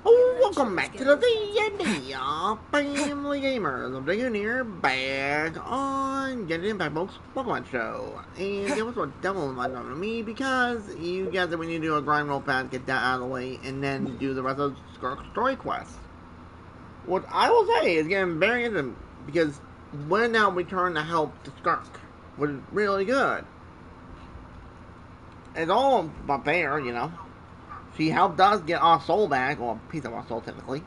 Welcome back to the D&D Family Gamers. I'm Digging here back on Genshin Impact folks Pokemon Show. And there was a devil lined up on me because you guys said we need to do a grind roll path, get that out of the way, and then do the rest of Skark's story quest. What I will say is getting very interesting because when now we turn to help to Skark, which is really good. It's all but fair, you know. She helped us get our soul back, or a piece of our soul, technically.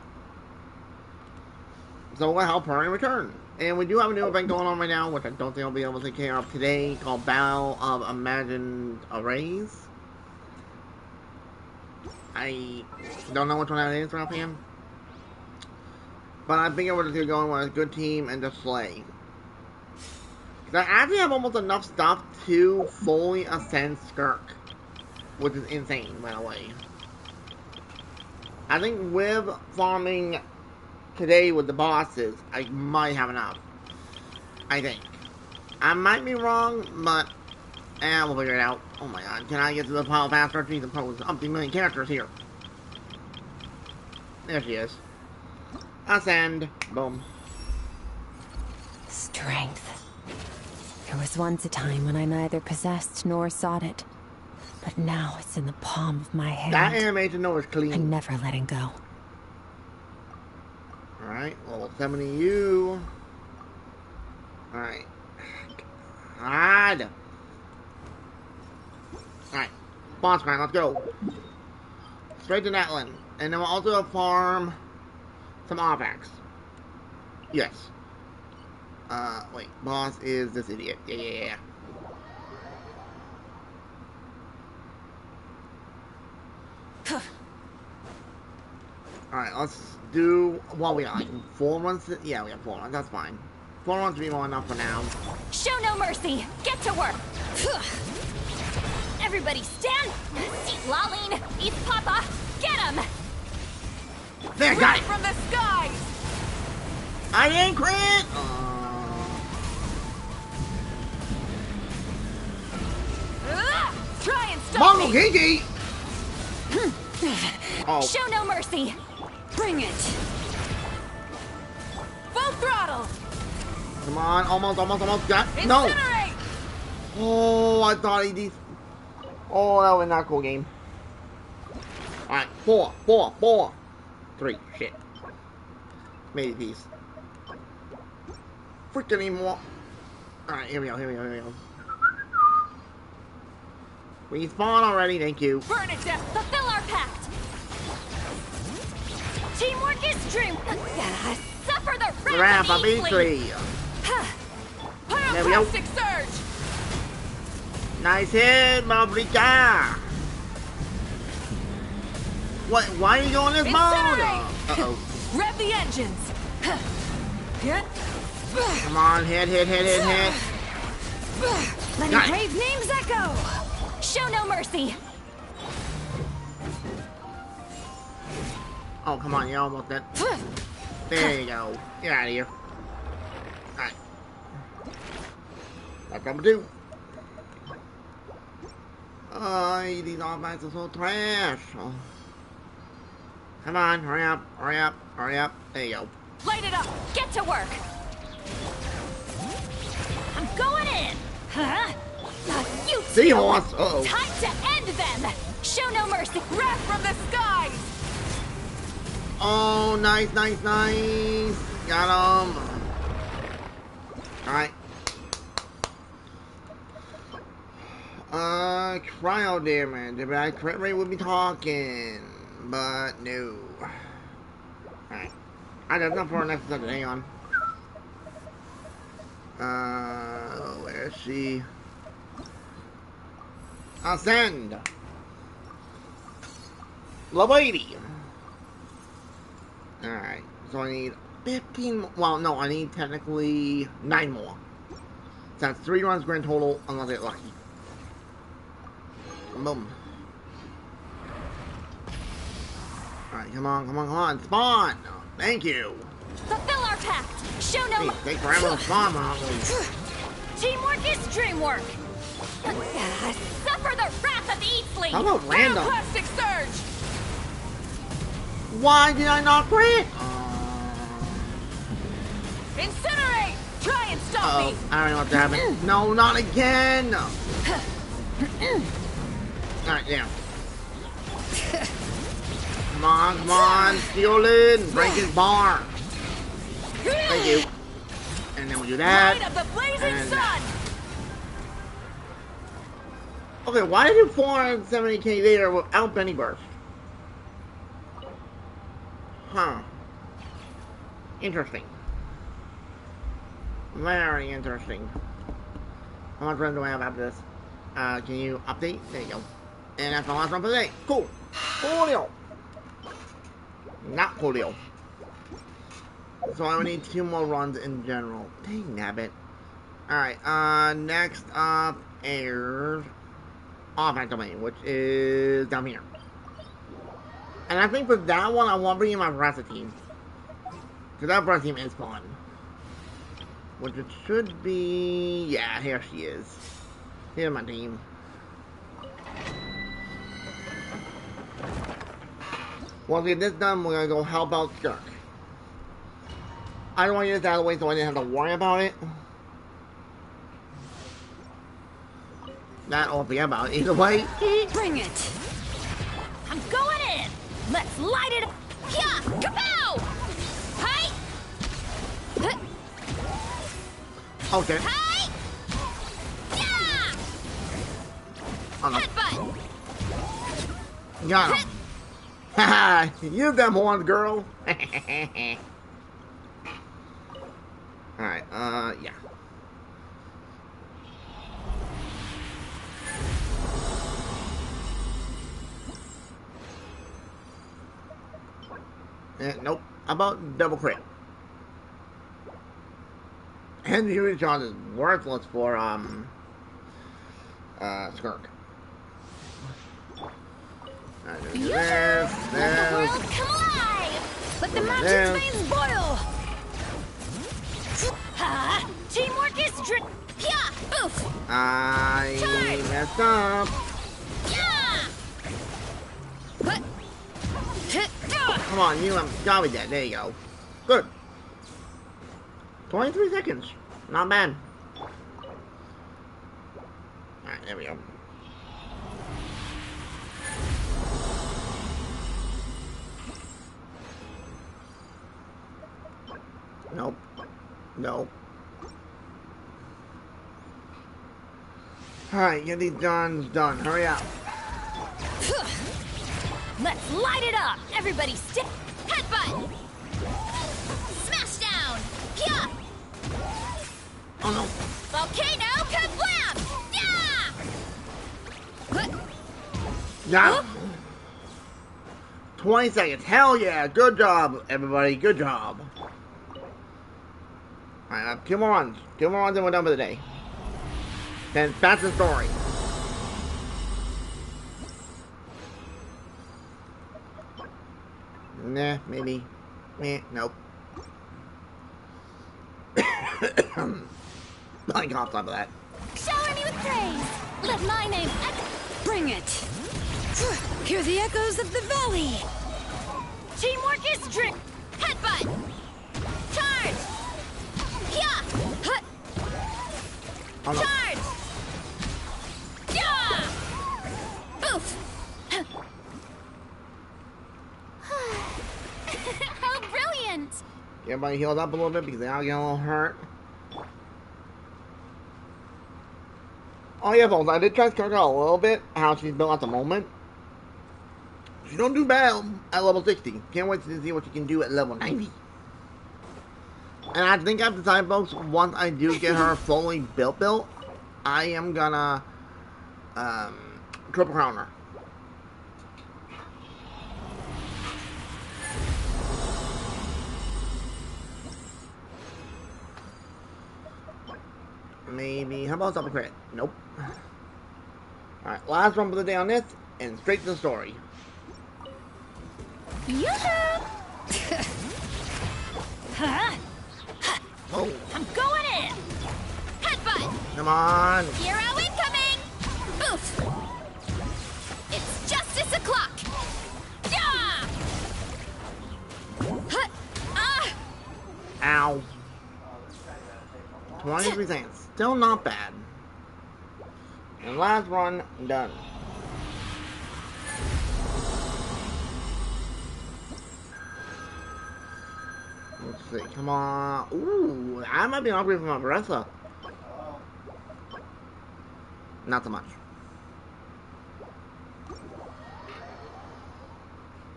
So we'll help her in return. And we do have a new event going on right now, which I don't think I'll be able to take care of today, called Battle of Imagined Arrays. I don't know which one that is, offhand. But I think we're just going to go in with a good team and just slay. I actually have almost enough stuff to fully ascend Skirk, which is insane, by the way. I think with farming today with the bosses, I might have enough. I think. I might be wrong, but we'll figure it out. Oh my god, can I get to the pile faster? Jeez, there's up to a million characters here. There she is. Ascend. Boom. Strength. There was once a time when I neither possessed nor sought it. But now it's in the palm of my hand. That animation though is clean. I'm never letting go. Alright, level 70 you. Alright. God. Alright. Boss grind, let's go. Straight to Netland. And then we'll also farm some artifacts. Yes. Wait. Boss is this idiot. Yeah. Alright, let's do what we got. Like 4 runs? Yeah, we have 4 runs. That's fine. 4 runs will be more enough for now. Show no mercy. Get to work. Everybody stand. Seat Laline. Eat Papa. Get him. There, got it. From the skies. I didn't crit. Try and stop Mongo me. Kinky. Oh. Show no mercy. Bring it. Full throttle. Come on, almost got Incinerate. no. Oh, I thought he did. Oh, that was not a cool game. Alright, 4, 3, shit. Maybe peace. Freaking anymore. Alright, here we go. Respawn already, thank you. Burn it down. Fulfill our pact. Teamwork is dream. Suffer the wrath of victory. There we go. Pyroclastic surge. Nice hit, Mabrika. What? Why are you going this mode? Uh-oh. Rev the engines. Come on, hit. Letting brave names echo. Show no mercy. Oh, come on, you're almost dead. There you go. Get out of here. Alright. That's number 2. These offenses are so trash. Oh. Come on, hurry up. There you go. Light it up. Get to work. I'm going in. Huh? You Seahorse. Uh-oh. Time to end them. Show no mercy. Wrath from the skies. Oh, nice. Got him. Alright. Cryo damage. If I crit rate would be talking. But no. Alright. That's not for our next episode. Hang on. Where is she? Ascend. Level 80. Alright. So I need 15. Well, no, I need technically 9 more. So that's 3 runs grand total, unless I get lucky. Boom. Alright, come on. Spawn! Thank you. Fulfill our pact. Show no mercy. Take forever to spawn, Teamwork is dreamwork. Suffer the wrath of the Eat Fleet. How about random? Pyroclastic surge. Why did I not crit? Incinerate! Try and stop me! I don't know what's happening. No, not again! Alright, yeah. Come on, Steelin! Break his bar! Thank you. And then we do that. Light of the blazing sun! Okay, why did you 470k later without Benny Burst? Huh. Interesting. Very interesting. How much run do I have after this? Can you update? There you go. And that's my last run for the day. Cool. Coolio. Not coolio. So I would need 2 more runs in general. Dang nabbit. Alright, next up is offense domain, which is down here. And I think for that one, I want to bring in my Versa team. Because that Versa team is fun. Which it should be... Yeah, here she is. Here's my team. Once we get this done, we're going to go help out Skirk. I don't want to get this out of the way so I didn't have to worry about it. Not all forget about it. Either way. Bring it! I'm going in! Let's light it up! Yeah! Kapow! Hi! Okay. Hi! Yeah! Oh, no. Headbutt! Got him. Haha, use them horns, girl. Alright, yeah. Nope. How about double crit? And the unit charge is worthless for, Skirk. Let the world come alive! Let the mountain's veins boil! Ha! Teamwork is yeah! Oof! I messed up. Yeah! Come on, you got me dead. There you go. Good. 23 seconds. Not bad. Alright, there we go. Nope. Nope. Alright, get these guns done. Hurry up. Let's light it up! Everybody stick! Headbutt! Smash down! Yeah! Oh no. Volcano kablam! Yeah! Yeah. 20 seconds. Hell yeah. Good job, everybody. Good job. Alright, 2 more runs. 2 more runs and we're done for the day. Then that's the story. Nah, maybe. Nope. I got off top of that. Shower me with praise! Let my name echo! Bring it! Hear the echoes of the valley! Teamwork is Headbutt! Charge! Yeah! Oh, no. Charge! Yeah! Oof! How brilliant! Get everybody healed up a little bit because they all get a little hurt. Oh yeah, folks, I did try to Skirk out a little bit, how she's built at the moment. She don't do bad at level 60. Can't wait to see what she can do at level 90. And I think I've decided, folks, once I do get her fully built, I am gonna triple crown her. Maybe, how about double crit? Nope. Alright, last one for the day on this, and straight to the story. Yoo-hoo! Huh? Oh, I'm going in! Headbutt! come on! Hero incoming! Oof! It's justice o'clock! Yeah! Ow. 23 seconds. Still not bad. And last run, done. Let's see, come on. Ooh, I might be an upgrade from my Bertha. Not so much.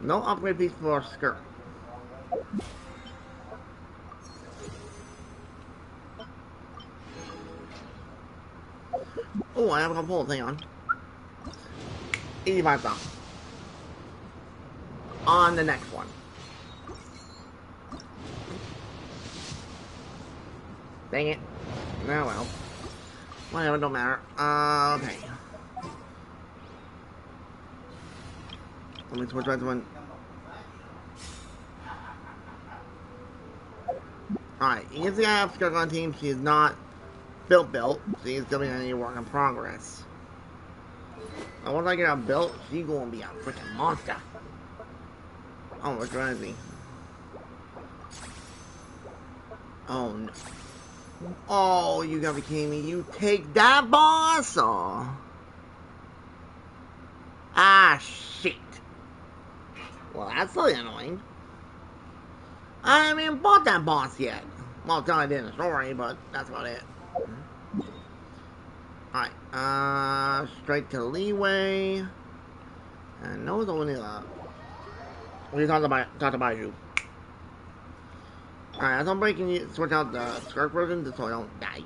No upgrade piece for Skirt. Oh, I have a couple. Hang on. 85,000. On the next one. Dang it. Oh well. Whatever, don't matter. Okay. Let me switch right to one. Alright, you can see I have Skirt on team. She is not built. She is still being a work in progress. And once I get her built, she's gonna be a freaking monster. Oh, which one is he? Oh no. Oh, you gotta be kidding me. You take that boss? Oh. Ah, shit. Well, that's really annoying. I haven't even bought that boss yet. Well, until I did in the story, but that's about it. Alright, straight to Leeway. And no, it's only we talked about you. Alright, as I'm breaking you, switch out the Skirt version just so I don't die.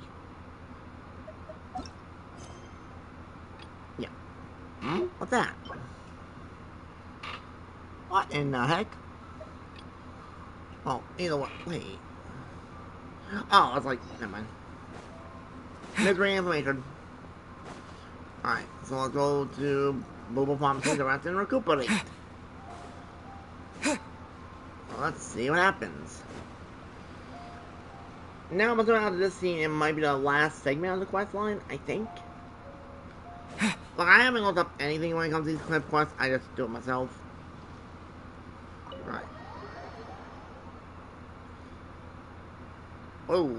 Yeah. What's that? What in the heck? Oh, either way. Wait. Oh, I was like, never mind. Misery information. Alright, so let's go to Mobile Pharmacy Direct and recuperate. Well, let's see what happens. Now, I'm out of this scene, it might be the last segment of the quest line, I think. Like, I haven't looked up anything when it comes to these clip quests, I just do it myself. Alright. Oh.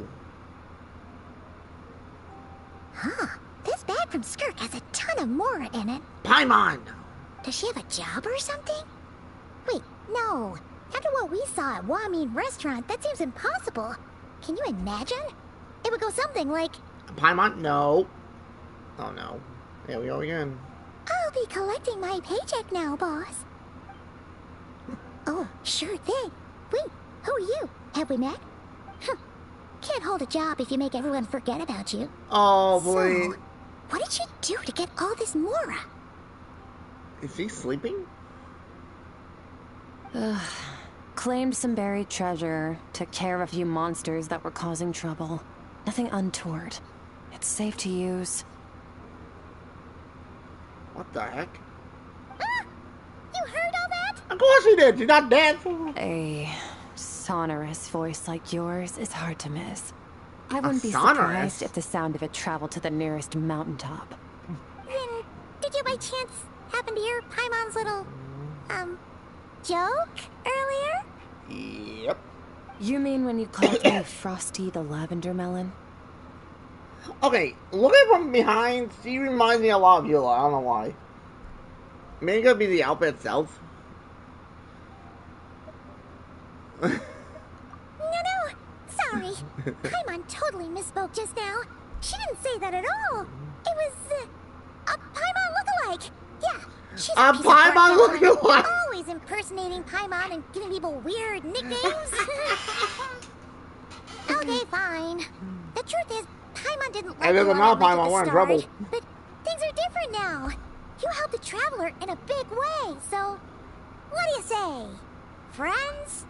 Huh. This bag from Skirk has a ton of Mora in it. Paimon! Does she have a job or something? Wait, no. After what we saw at Wamin Restaurant, that seems impossible. Can you imagine? It would go something like... Paimon? No. Oh no. There we go again. I'll be collecting my paycheck now, boss. Oh, sure thing. Wait, who are you? Have we met? Huh. Can't hold a job if you make everyone forget about you. Oh, boy. So, what did she do to get all this Mora? Is he sleeping? Claimed some buried treasure, took care of a few monsters that were causing trouble. Nothing untoward. It's safe to use. What the heck? Ah! You heard all that? Of course he did! She's not dead! A sonorous voice like yours is hard to miss. I wouldn't be sonorous? surprised if the sound of it traveled to the nearest mountaintop. Then, did you by chance happen to hear Paimon's little, joke earlier? Yep. You mean when you called me Frosty the Lavender Melon? Okay, looking from behind, she reminds me a lot of Eula. I don't know why. Maybe it could be the outfit itself. No, sorry. Paimon totally misspoke just now. She didn't say that at all. It was, a Paimon lookalike. Yeah, she's a piece of work Paimon that one. lookalike! Always impersonating Paimon and giving people weird nicknames. Okay, fine. The truth is, Paimon didn't like Hey, there's you another at Paimon, the we're in start, trouble. but things are different now. You helped the Traveler in a big way, so what do you say? Friends?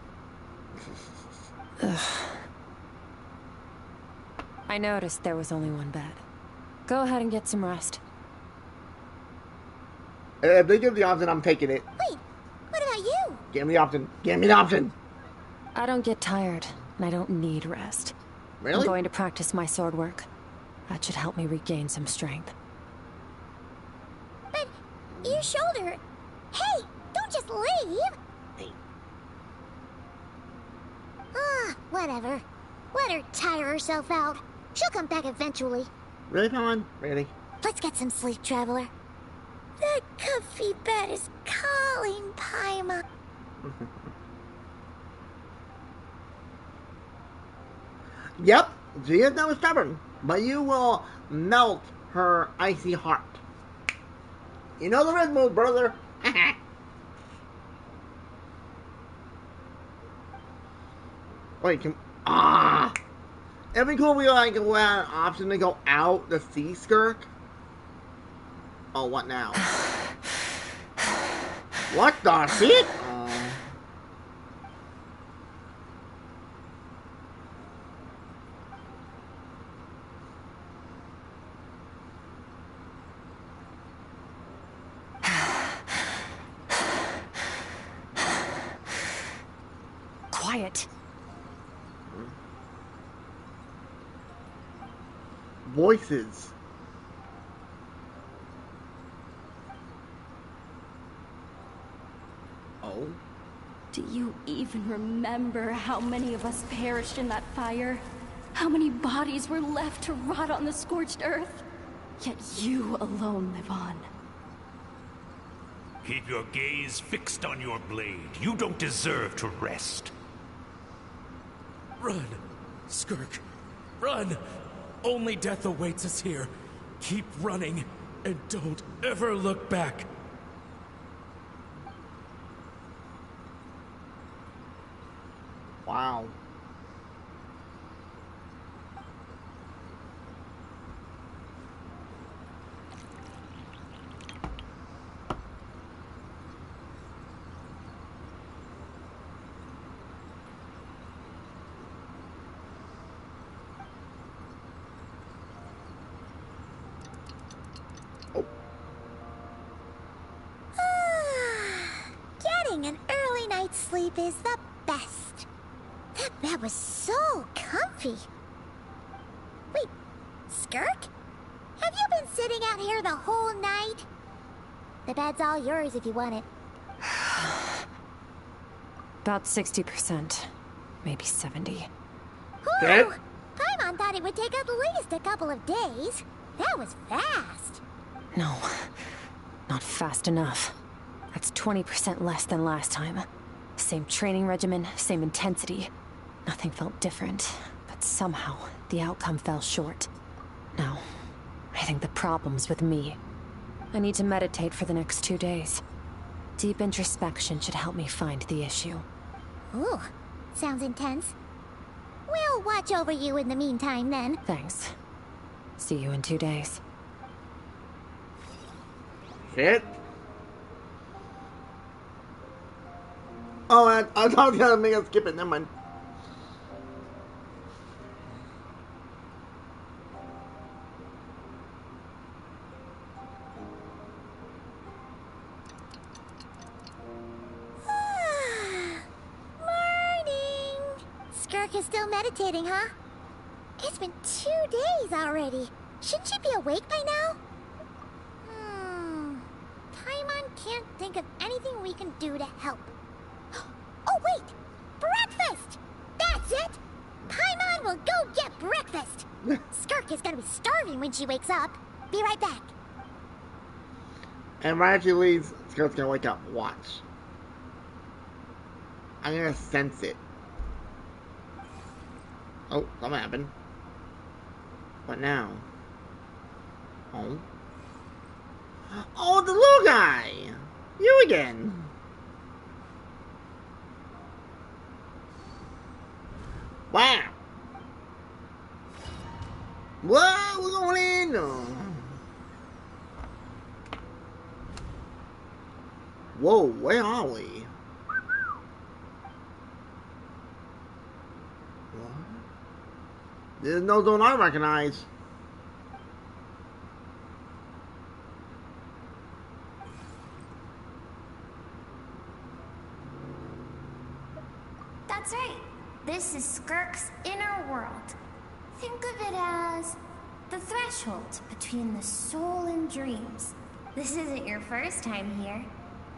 I noticed there was only one bed. Go ahead and get some rest. If they give the option, I'm taking it. Wait, what about you? Give me the option. Give me the option. I don't get tired, and I don't need rest. Really? I'm going to practice my sword work. That should help me regain some strength. But your shoulder... Hey, don't just leave! Hey. Ah, whatever. Let her tire herself out. She'll come back eventually. Really, Paimon? Really? Let's get some sleep, Traveler. That comfy bed is calling, Paimon. Yep, she is now stubborn, but you will melt her icy heart. You know the rhythm, brother. Wait, it'd be cool if we like had an option to go out to see Skirk. Oh, what now? What the shit? Quiet. Voices. Oh. Do you even remember how many of us perished in that fire? How many bodies were left to rot on the scorched earth? Yet you alone live on. Keep your gaze fixed on your blade. You don't deserve to rest. Run, Skirk. Run! Only death awaits us here. Keep running, and don't ever look back. Wow. Getting an early night's sleep is the best. That bed was so comfy. Wait, Skirk? Have you been sitting out here the whole night? The bed's all yours if you want it. About 60%. Maybe 70. Okay. Whew! Paimon thought it would take at least a couple of days. That was fast. No. Not fast enough. That's 20% less than last time. Same training regimen, same intensity. Nothing felt different, but somehow the outcome fell short. Now, I think the problem's with me. I need to meditate for the next 2 days. Deep introspection should help me find the issue. Ooh, sounds intense. We'll watch over you in the meantime then. Thanks. See you in 2 days. Shit. Oh, I thought you had to make us skip it. Never mind. Morning! Skirk is still meditating, huh? It's been 2 days already. Shouldn't she be awake by now? Paimon can't think of anything we can do to help. Oh, wait! Breakfast! That's it! Paimon will go get breakfast! Skirk is gonna be starving when she wakes up. Be right back. And right as she leaves, Skirk's gonna wake up. Watch. I'm gonna sense it. Oh, something happened. What now? Oh. Oh, the little guy! You again! Wow! Whoa, we're going in! Whoa, where are we? What? There's no zone I recognize. That's right. This is Skirk's inner world. Think of it as the threshold between the soul and dreams. This isn't your first time here,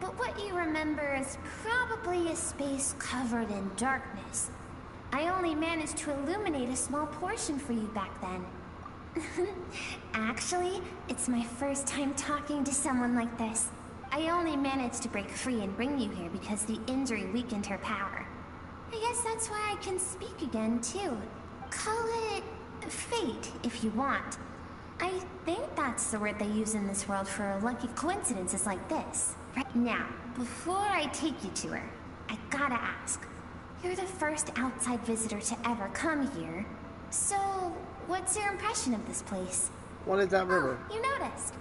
but what you remember is probably a space covered in darkness. I only managed to illuminate a small portion for you back then. Actually, it's my first time talking to someone like this. I only managed to break free and bring you here because the injury weakened her power. I guess that's why I can speak again, too. Call it fate, if you want. I think that's the word they use in this world for lucky coincidences like this. Right now, before I take you to her, I gotta ask. You're the first outside visitor to ever come here. So, what's your impression of this place? What is that river? Oh, you noticed.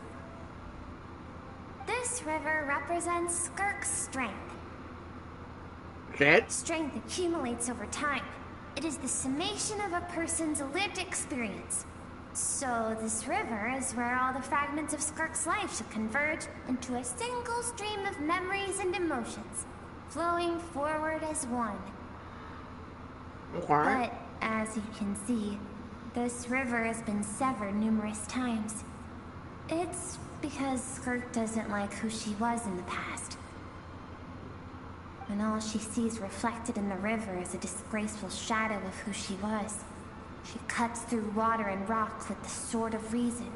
This river represents Skirk's strength. Shit. Strength accumulates over time. It is the summation of a person's lived experience. So this river is where all the fragments of Skirk's life should converge into a single stream of memories and emotions, flowing forward as one. Okay. But, as you can see, this river has been severed numerous times. It's because Skirk doesn't like who she was in the past. And all she sees reflected in the river is a disgraceful shadow of who she was. She cuts through water and rock with the sword of reason,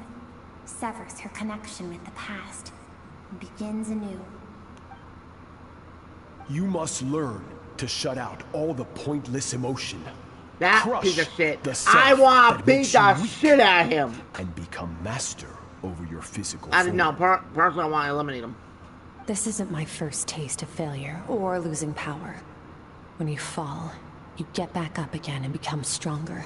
severs her connection with the past, and begins anew. You must learn to shut out all the pointless emotion. That Crush piece of shit. the self I want to that beat makes you the weak shit out of him. and become master over your physical I didn't know. form. Personally, I want to eliminate him. This isn't my first taste of failure or losing power. When you fall, you get back up again and become stronger.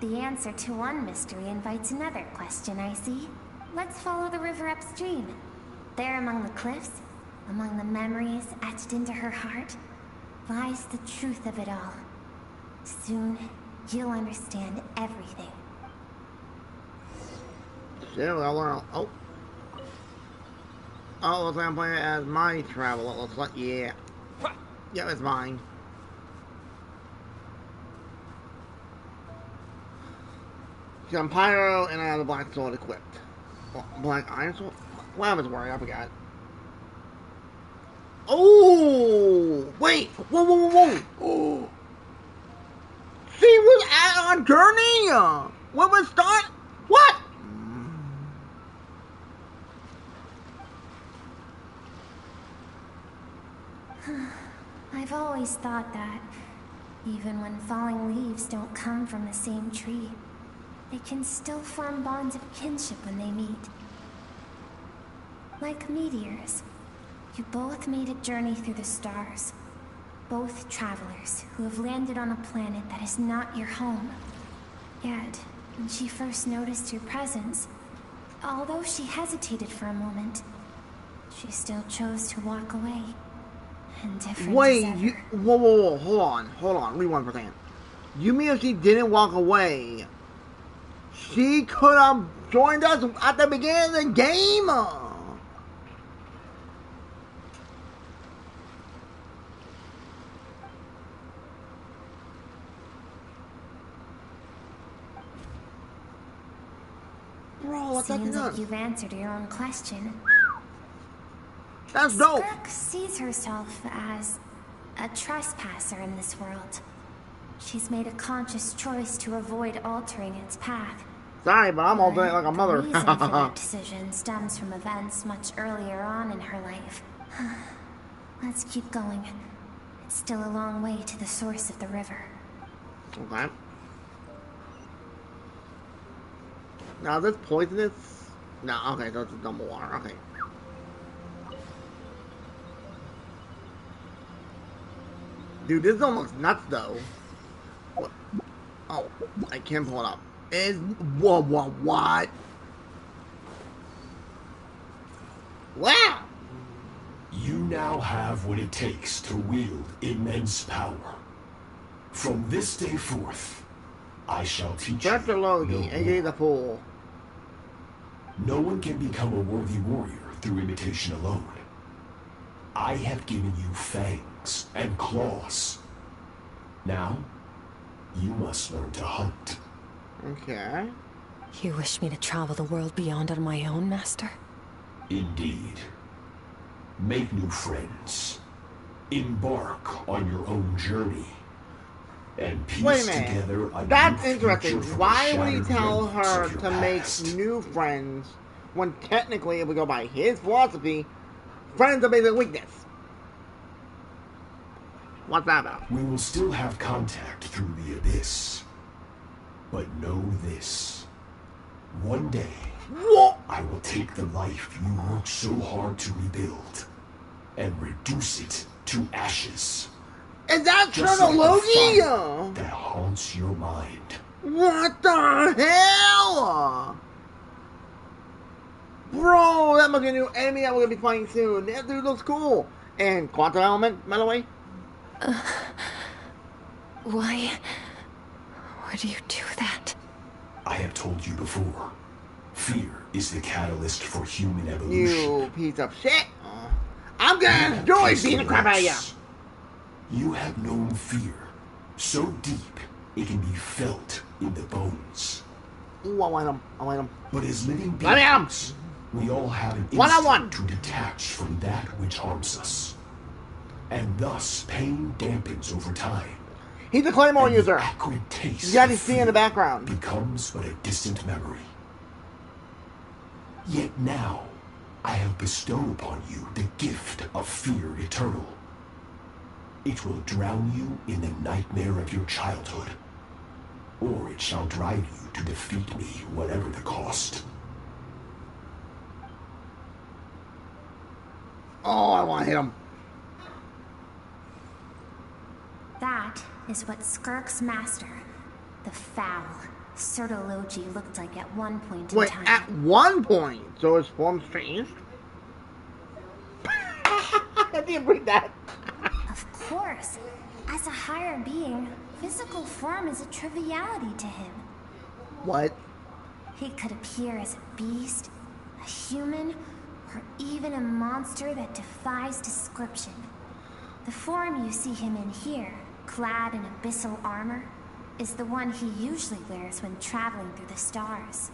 The answer to one mystery invites another question, I see. Let's follow the river upstream. There among the cliffs, among the memories etched into her heart, lies the truth of it all. Soon, you'll understand everything. Yeah, I'll learn. Oh. Oh, looks like I'm playing it as my travel. It looks like, yeah. Yeah, it's mine. See, I'm Pyro, and I have the black sword equipped. Well, black iron sword? What I was worried, I forgot. Oh! Wait! Whoa, whoa, whoa, whoa! Oh! She was at on journey! When we start? What? I've always thought that, even when falling leaves don't come from the same tree, they can still form bonds of kinship when they meet. Like meteors, you both made a journey through the stars. Both travelers who have landed on a planet that is not your home. Yet, when she first noticed your presence, although she hesitated for a moment, she still chose to walk away. Indifferent Wait, as ever. you, whoa, hold on, rewind for a second. You mean if she didn't walk away, she could have joined us at the beginning of the game? Bro, what's that Seems like nuts? you've answered your own question. That's dope. Skirk sees herself as a trespasser in this world. She's made a conscious choice to avoid altering its path. Sorry, but I'm all day like a mother. The reason for that decision stems from events much earlier on in her life. Let's keep going. It's still a long way to the source of the river. Okay. Now this poisonous? No, okay, that's a dumb water. Okay. Dude, this zone looks nuts though. What? Oh, I can't pull it up. Is what? What? Wow! You now have what it takes to wield immense power. From this day forth, I shall teach you. Dr. Logie, no aka more. the Fool. No one can become a worthy warrior through imitation alone. I have given you fangs and claws. Now, you must learn to hunt. Okay. You wish me to travel the world beyond on my own, Master? Indeed. Make new friends. Embark on your own journey. And Wait a piece minute. together a That's new interesting. future from Why the would he shattered tell remnants her of your to make past? new friends when technically, if we go by his philosophy, friends are basically weakness? What's that about? We will still have contact through the abyss. But know this. One day, What? I will take the life you worked so hard to rebuild and reduce it to ashes. Is that Just like the Loki? fire that haunts your mind. What the hell? Bro, that must be a new enemy that we're gonna be fighting soon. That dude looks cool. And quantum element, by the way. Why would you do that? I have told you before. Fear is the catalyst for human evolution. You piece of shit. I'm You gonna have enjoy tasted beating the crap out of you. loss. You have known fear so deep it can be felt in the bones. Ooh, I want him. I want him. But as living Let me at him. beings, we all have an One-on-one. instinct to detach from that which harms us. And thus, pain dampens over time. He's a Claymore And user. the acrid taste You gotta of see in the fear background. becomes but a distant memory. Yet now, I have bestowed upon you the gift of fear eternal. It will drown you in the nightmare of your childhood, or it shall drive you to defeat me, whatever the cost. Oh, I want to hit him. That is what Skirk's master, the foul Sertologi, looked like at one point in Wait, time. at one point, so his form's changed? I didn't read that. Of course, as a higher being, physical form is a triviality to him. What? He could appear as a beast, a human, or even a monster that defies description. The form you see him in here, clad in abyssal armor, is the one he usually wears when traveling through the stars.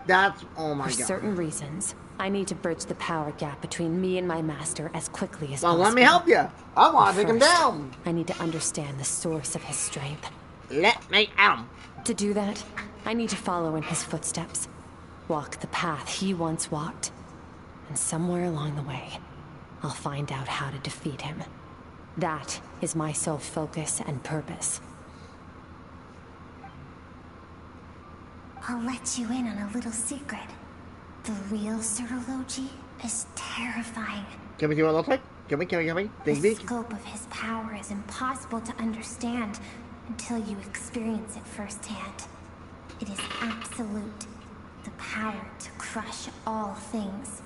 That's, oh my For god. certain reasons, I need to bridge the power gap between me and my master as quickly as possible. Well, let me help you. I want to take him First, down. I need to understand the source of his strength. Let me at him. To do that, I need to follow in his footsteps. Walk the path he once walked. And somewhere along the way, I'll find out how to defeat him. That is my sole focus and purpose. I'll let you in on a little secret. The real Sertologi is terrifying. Can we see what it looks like? Can we? The Think big? scope of his power is impossible to understand until you experience it firsthand. It is absolute. The power to crush all things.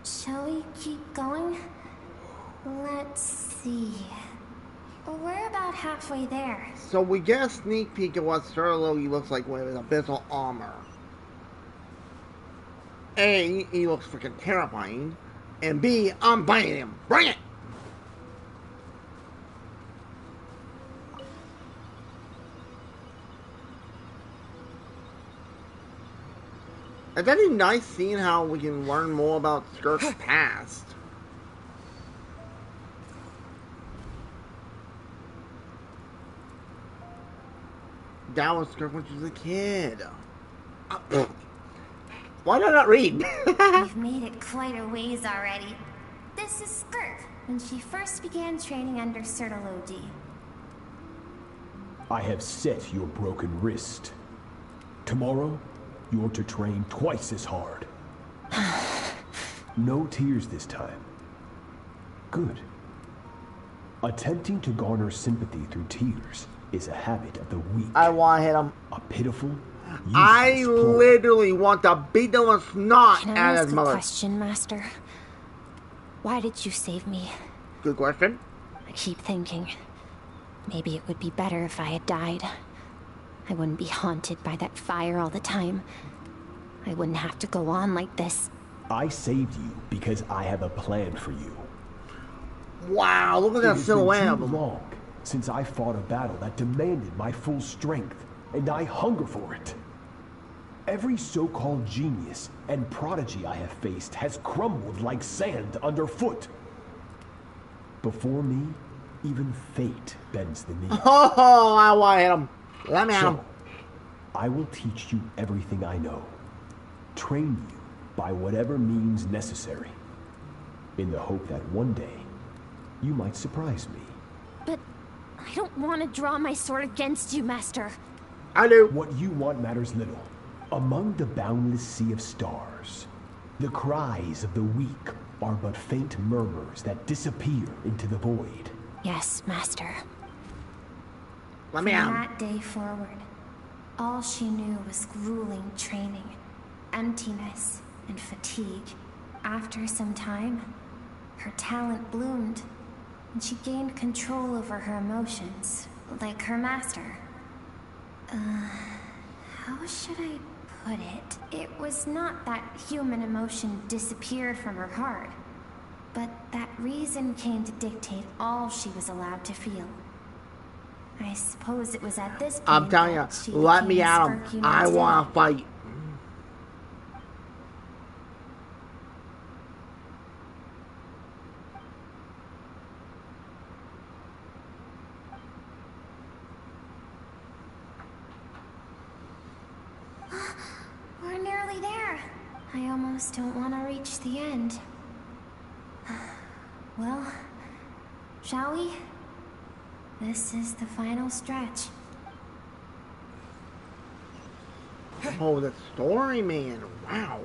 Shall we keep going? Let's see. We're about halfway there. So we get a sneak peek of what Sertologi looks like with his abyssal armor. A, he looks freaking terrifying. And B, I'm biting him. Bring it! It's actually nice seeing how we can learn more about Skirk's past. That was Skirk when she was a kid. Why did I not read? We've made it quite a ways already. This is Skirk, when she first began training under Sertologi. I have set your broken wrist. Tomorrow, you're to train twice as hard. No tears this time. Good. Attempting to garner sympathy through tears is a habit of the weak. I want to hit him. A pitiful, I useless ploy. literally want to beat the snot Can I out of ask his a mother. question, Master? Why did you save me? Good question. I keep thinking, maybe it would be better if I had died. I wouldn't be haunted by that fire all the time. I wouldn't have to go on like this. I saved you because I have a plan for you. Wow, look at that silhouette of It has been him. too long since I fought a battle that demanded my full strength, and I hunger for it. Every so-called genius and prodigy I have faced has crumbled like sand underfoot. Before me, even fate bends the knee. Oh, I want to hit him. Let me at him. So, I will teach you everything I know. Train you by whatever means necessary. In the hope that one day, you might surprise me. But I don't want to draw my sword against you, Master. I do. What you want matters little. Among the boundless sea of stars, the cries of the weak are but faint murmurs that disappear into the void. Yes, Master. Let me From at him. that day forward, all she knew was grueling training, emptiness, and fatigue. After some time, her talent bloomed, and she gained control over her emotions, like her master. How should I put it? It was not that human emotion disappeared from her heart, but that reason came to dictate all she was allowed to feel. I suppose it was at this point I'm telling you, that she let me became at him. Sparky I Montana. want to fight. We're nearly there. I almost don't want to reach the end. Well, shall we? This is the final stretch. Oh, the story, man. Wow.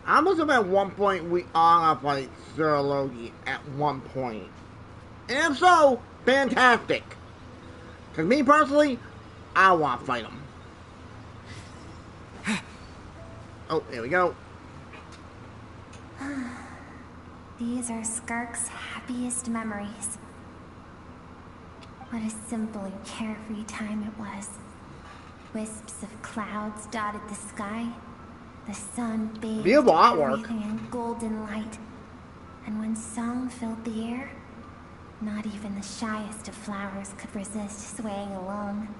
I must have at one point we all got fight Sir Logi at one point. And if so, fantastic. Because me personally, I want to fight him. Oh, there we go. These are Skark's happiest memories. What a simple and carefree time it was. Wisps of clouds dotted the sky. The sun bathed Beautiful artwork. everything in golden light. And when song filled the air, not even the shyest of flowers could resist swaying along.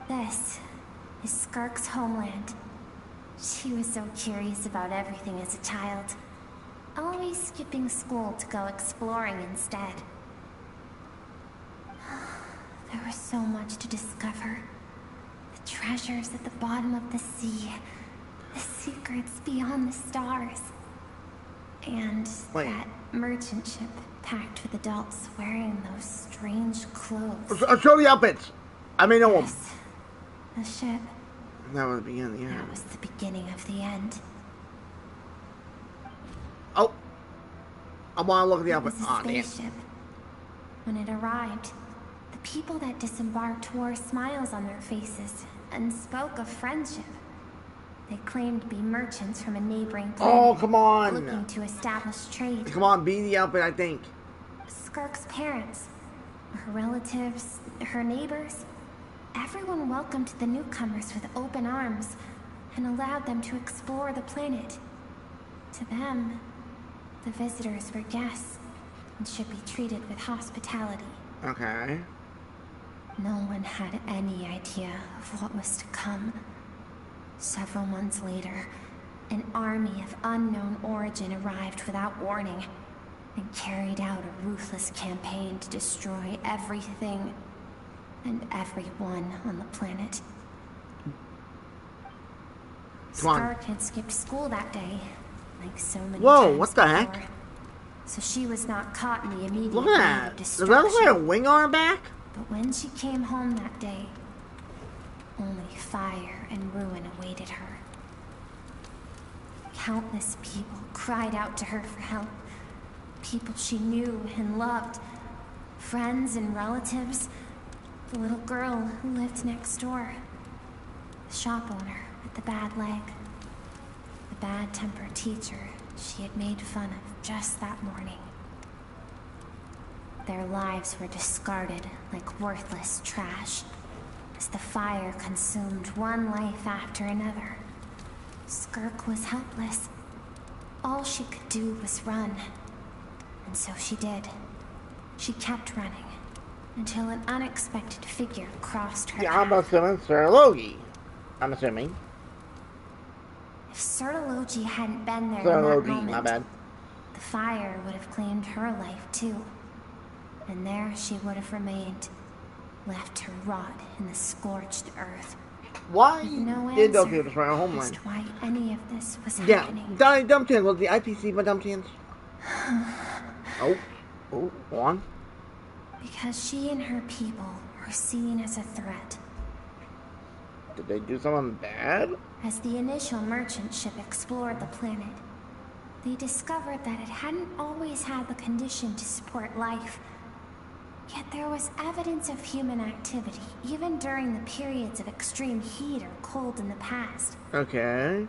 This is Skark's homeland. She was so curious about everything as a child, always skipping school to go exploring instead. There was so much to discover. The treasures at the bottom of the sea, the secrets beyond the stars, and that merchant ship packed with adults wearing those strange clothes. I'll show the outfits. I may know them. Yes, the ship. That was the beginning of the end. That was the beginning of the end. Oh. I want to look at the It outfit. was a Aw, damn. spaceship. When it arrived, the people that disembarked wore smiles on their faces and spoke of friendship. They claimed to be merchants from a neighboring planet. Oh, come on. Looking to establish trade. Come on, be the outfit, I think. Skark's parents, her relatives, her neighbors, everyone welcomed the newcomers with open arms and allowed them to explore the planet. To them, the visitors were guests and should be treated with hospitality. Okay. No one had any idea of what was to come. Several months later, an army of unknown origin arrived without warning and carried out a ruthless campaign to destroy everything and everyone on the planet. Skark had skipped school that day, like so many times what the heck? before, so she was not caught in the immediate Look wave at of that. Does destruction. that look like a wing on her back? But when she came home that day, only fire and ruin awaited her. Countless people cried out to her for help. People she knew and loved. Friends and relatives. The little girl who lived next door. The shop owner with the bad leg. The bad-tempered teacher she had made fun of just that morning. Their lives were discarded like worthless trash, as the fire consumed one life after another. Skirk was helpless. All she could do was run. And so she did. She kept running, until an unexpected figure crossed her Yeah, path. I'm assuming Sir Logie. I'm assuming. If Sertology hadn't been there Sir in that Logie, moment, my bad. the fire would have claimed her life too. And there she would have remained, left to rot in the scorched earth. Why With no did those answer people destroy our as homeland? to why any of this was Yeah, happening. dumb chance. Was the IPC my dumb chance? Oh, go on. Because she and her people were seen as a threat. Did they do something bad? As the initial merchant ship explored the planet, they discovered that it hadn't always had the condition to support life. Yet there was evidence of human activity, even during the periods of extreme heat or cold in the past. Okay.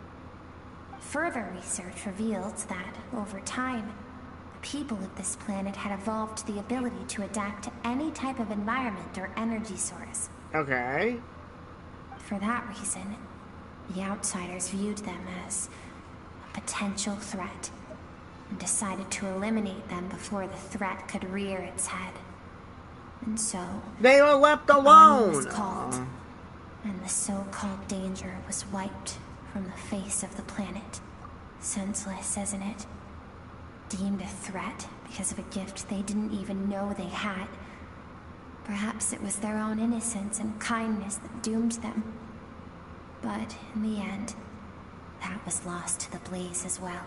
Further research revealed that, over time, the people of this planet had evolved the ability to adapt to any type of environment or energy source. Okay. For that reason, the outsiders viewed them as a potential threat, and decided to eliminate them before the threat could rear its head. And so, they were left the army was alone. called, and the so-called danger was wiped from the face of the planet. Senseless, isn't it? Deemed a threat because of a gift they didn't even know they had. Perhaps it was their own innocence and kindness that doomed them. But in the end, that was lost to the blaze as well.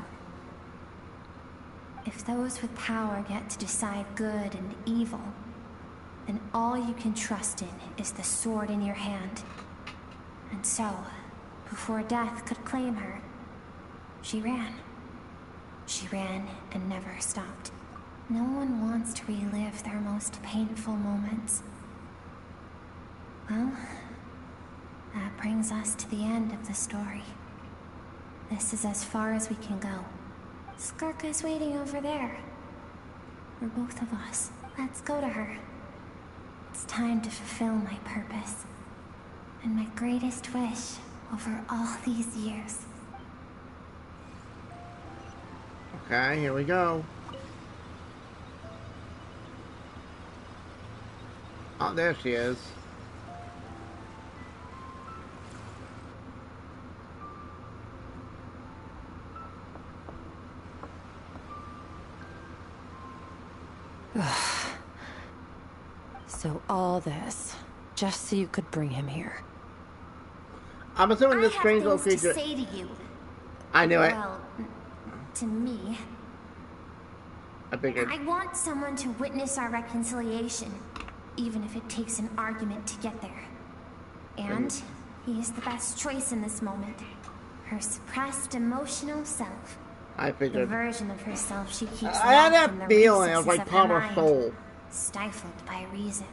If those with power get to decide good and evil, then all you can trust in is the sword in your hand. And so, before death could claim her, she ran. She ran and never stopped. No one wants to relive their most painful moments. Well, that brings us to the end of the story. This is as far as we can go. Skirka's waiting over there. For both of us. Let's go to her. It's time to fulfill my purpose. And my greatest wish over all these years. Okay, here we go. Oh, there she is. So all this, just so you could bring him here. I'm assuming this strange little I have things creature. to say to you. I knew it. Well, to me. I figured. I want someone to witness our reconciliation, even if it takes an argument to get there. And he is the best choice in this moment. Her suppressed emotional self. I The figured. version of herself she keeps I had locked in that the feeling. It was recesses like of her part of her mind, soul. stifled by reason.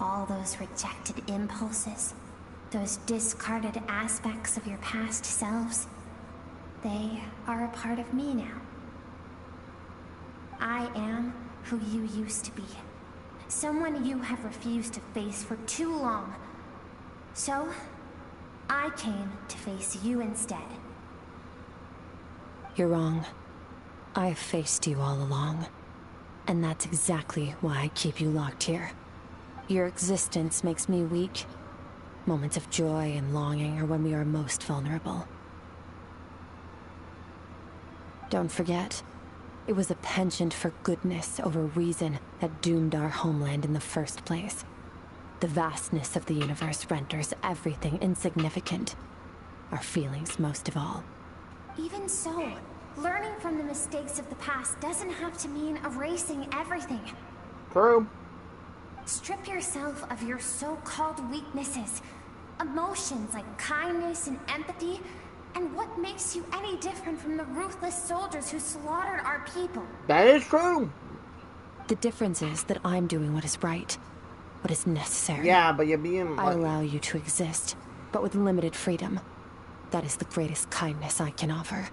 All those rejected impulses, those discarded aspects of your past selves, they are a part of me now. I am who you used to be. Someone you have refused to face for too long. So, I came to face you instead. You're wrong. I've faced you all along. And that's exactly why I keep you locked here. Your existence makes me weak. Moments of joy and longing are when we are most vulnerable. Don't forget, it was a penchant for goodness over reason that doomed our homeland in the first place. The vastness of the universe renders everything insignificant. Our feelings most of all. Even so, learning from the mistakes of the past doesn't have to mean erasing everything. True. Strip yourself of your so-called weaknesses, emotions like kindness and empathy, and what makes you any different from the ruthless soldiers who slaughtered our people? That is true. The difference is that I'm doing what is right, what is necessary. Yeah, but you're being. I allow you to exist, but with limited freedom. That is the greatest kindness I can offer.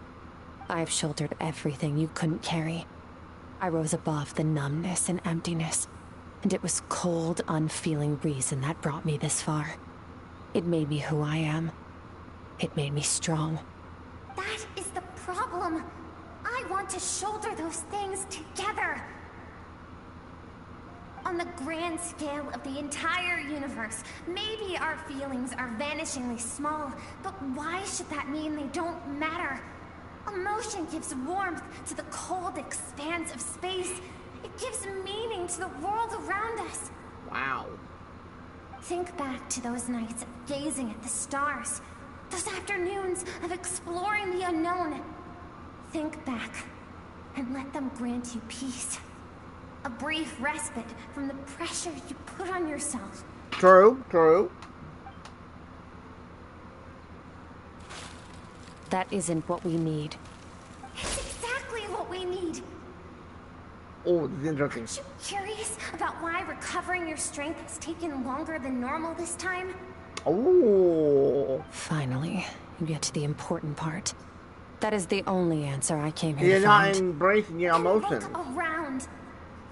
I have shouldered everything you couldn't carry. I rose above the numbness and emptiness, and it was cold, unfeeling reason that brought me this far. It made me who I am. It made me strong. That is the problem. I want to shoulder those things together. On the grand scale of the entire universe, maybe our feelings are vanishingly small, but why should that mean they don't matter? Emotion gives warmth to the cold expanse of space. It gives meaning to the world around us. Wow. Think back to those nights of gazing at the stars, those afternoons of exploring the unknown. Think back, and let them grant you peace. A brief respite from the pressure you put on yourself. True, true. That isn't what we need. It's exactly what we need. Oh, this is interesting. Aren't you curious about why recovering your strength has taken longer than normal this time? Oh. Finally, you get to the important part. That is the only answer I came here You're to not find. embracing your emotions. Look around.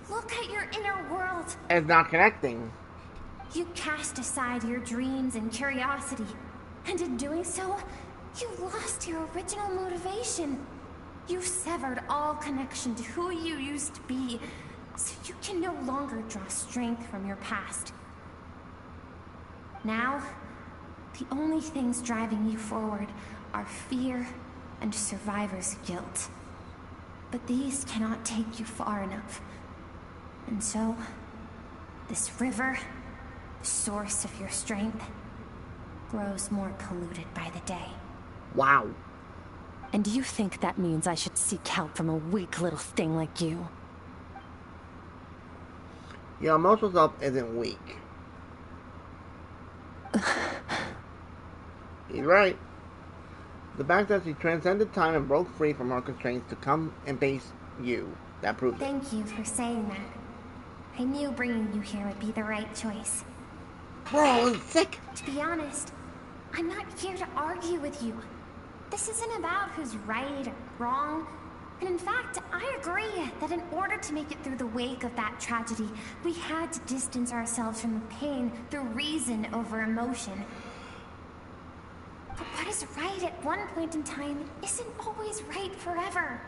Look at your inner world. It's not connecting. You cast aside your dreams and curiosity, and in doing so, you lost your original motivation. You severed all connection to who you used to be, so you can no longer draw strength from your past. Now, the only things driving you forward are fear and survivor's guilt. But these cannot take you far enough. And so, this river, the source of your strength, grows more polluted by the day. Wow. And you think that means I should seek help from a weak little thing like you? Your emotional self isn't weak. He's right. The fact that she transcended time and broke free from her constraints to come and face you, that proves it. Thank you for saying that. I knew bringing you here would be the right choice. Bro, it's sick. To be honest, I'm not here to argue with you. This isn't about who's right or wrong. And in fact, I agree that in order to make it through the wake of that tragedy, we had to distance ourselves from the pain through reason over emotion. But what is right at one point in time isn't always right forever.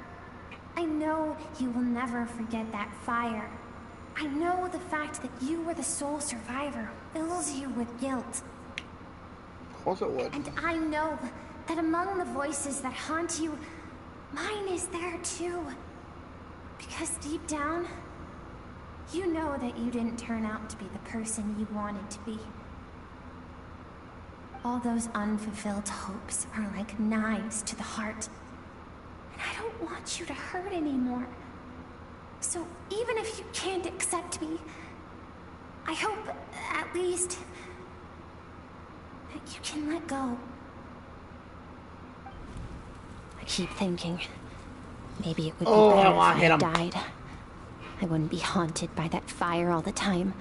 I know you will never forget that fire. I know the fact that you were the sole survivor fills you with guilt. Of course it would. And I know that among the voices that haunt you, mine is there too. Because deep down, you know that you didn't turn out to be the person you wanted to be. All those unfulfilled hopes are like knives to the heart. And I don't want you to hurt anymore. So even if you can't accept me, I hope, at least, that you can let go. I keep thinking, maybe it would be Oh, I better wanna if hit I him. died. I wouldn't be haunted by that fire all the time.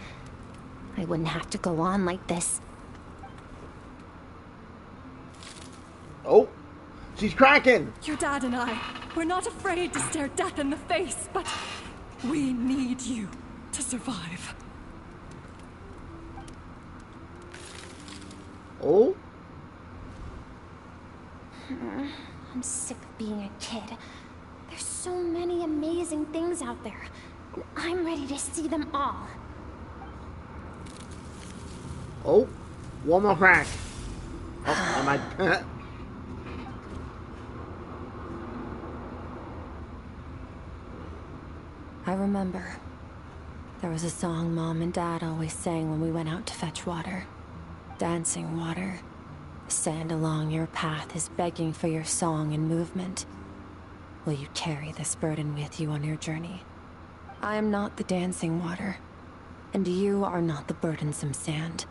I wouldn't have to go on like this. Oh, she's cracking. Your dad and I, we're not afraid to stare death in the face, but we need you to survive. Oh, I'm sick of being a kid. There's so many amazing things out there. And I'm ready to see them all. oh, one more crack. Oh, am I? I remember. There was a song Mom and Dad always sang when we went out to fetch water. Dancing water. The sand along your path is begging for your song and movement. Will you carry this burden with you on your journey? I am not the dancing water, and you are not the burdensome sand.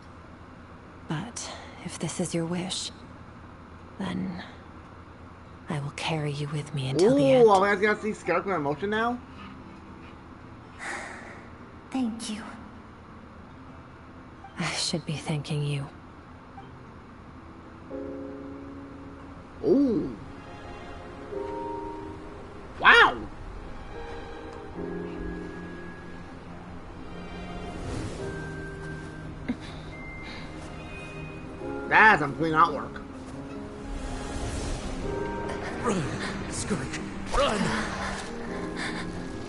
But if this is your wish, then I will carry you with me until the end. Ooh, I'm gonna see Scarecrow in motion now. Thank you. I should be thanking you. Ooh. Wow. That's some clean artwork. Run, Skirk, run!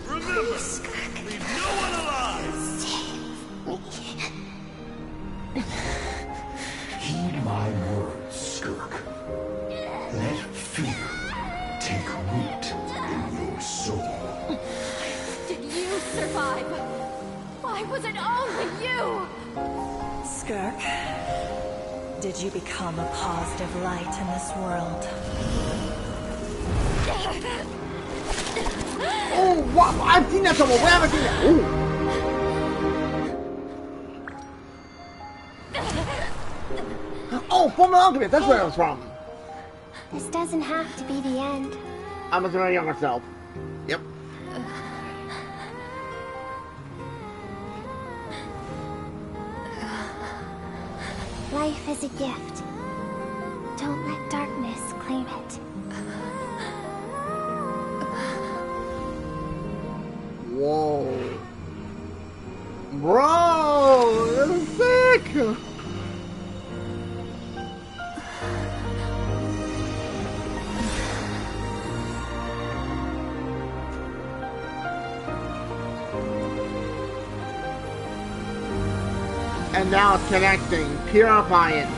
Remember, leave no one alive! Heed my words, Skirk. Let fear take root in your soul. Did you survive? Why was it only you? Skirk, did you become a positive light in this world? Oh, what? I've seen that somewhere. Where have I seen that? Ooh. Oh, Full Alchemist. That's where it was from. This doesn't have to be the end. I must be my younger self. Yep. Life is a gift. Don't let darkness claim it. Whoa. Bro, that's sick. And now it's connecting, purifying.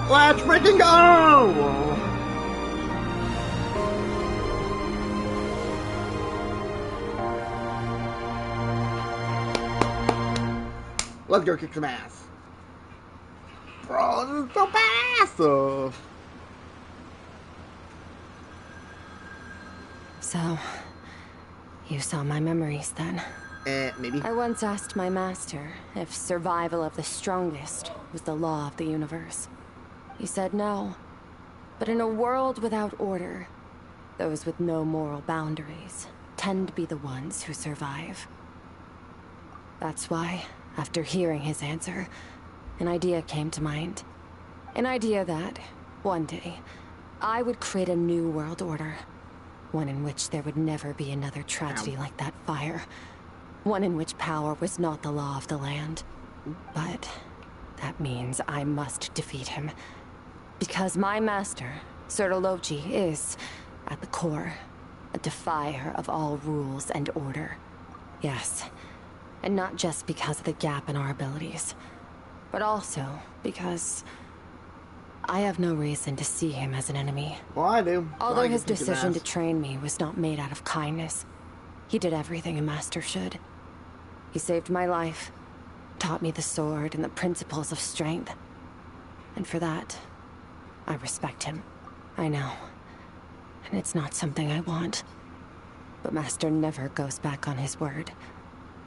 Let's freaking go! Let's go kick some ass. Bro, this is so badass! So, you saw my memories then? Maybe. I once asked my master if survival of the strongest was the law of the universe. He said no. But in a world without order, those with no moral boundaries tend to be the ones who survive. That's why, after hearing his answer, an idea came to mind. An idea that, one day, I would create a new world order. One in which there would never be another tragedy like that fire. One in which power was not the law of the land. But that means I must defeat him. Because my master, Sertologi, is, at the core, a defier of all rules and order. Yes, and not just because of the gap in our abilities, but also because I have no reason to see him as an enemy. Well, I do. Although his decision to train me was not made out of kindness, he did everything a master should. He saved my life, taught me the sword and the principles of strength. And for that, I respect him. I know. And it's not something I want. But Master never goes back on his word.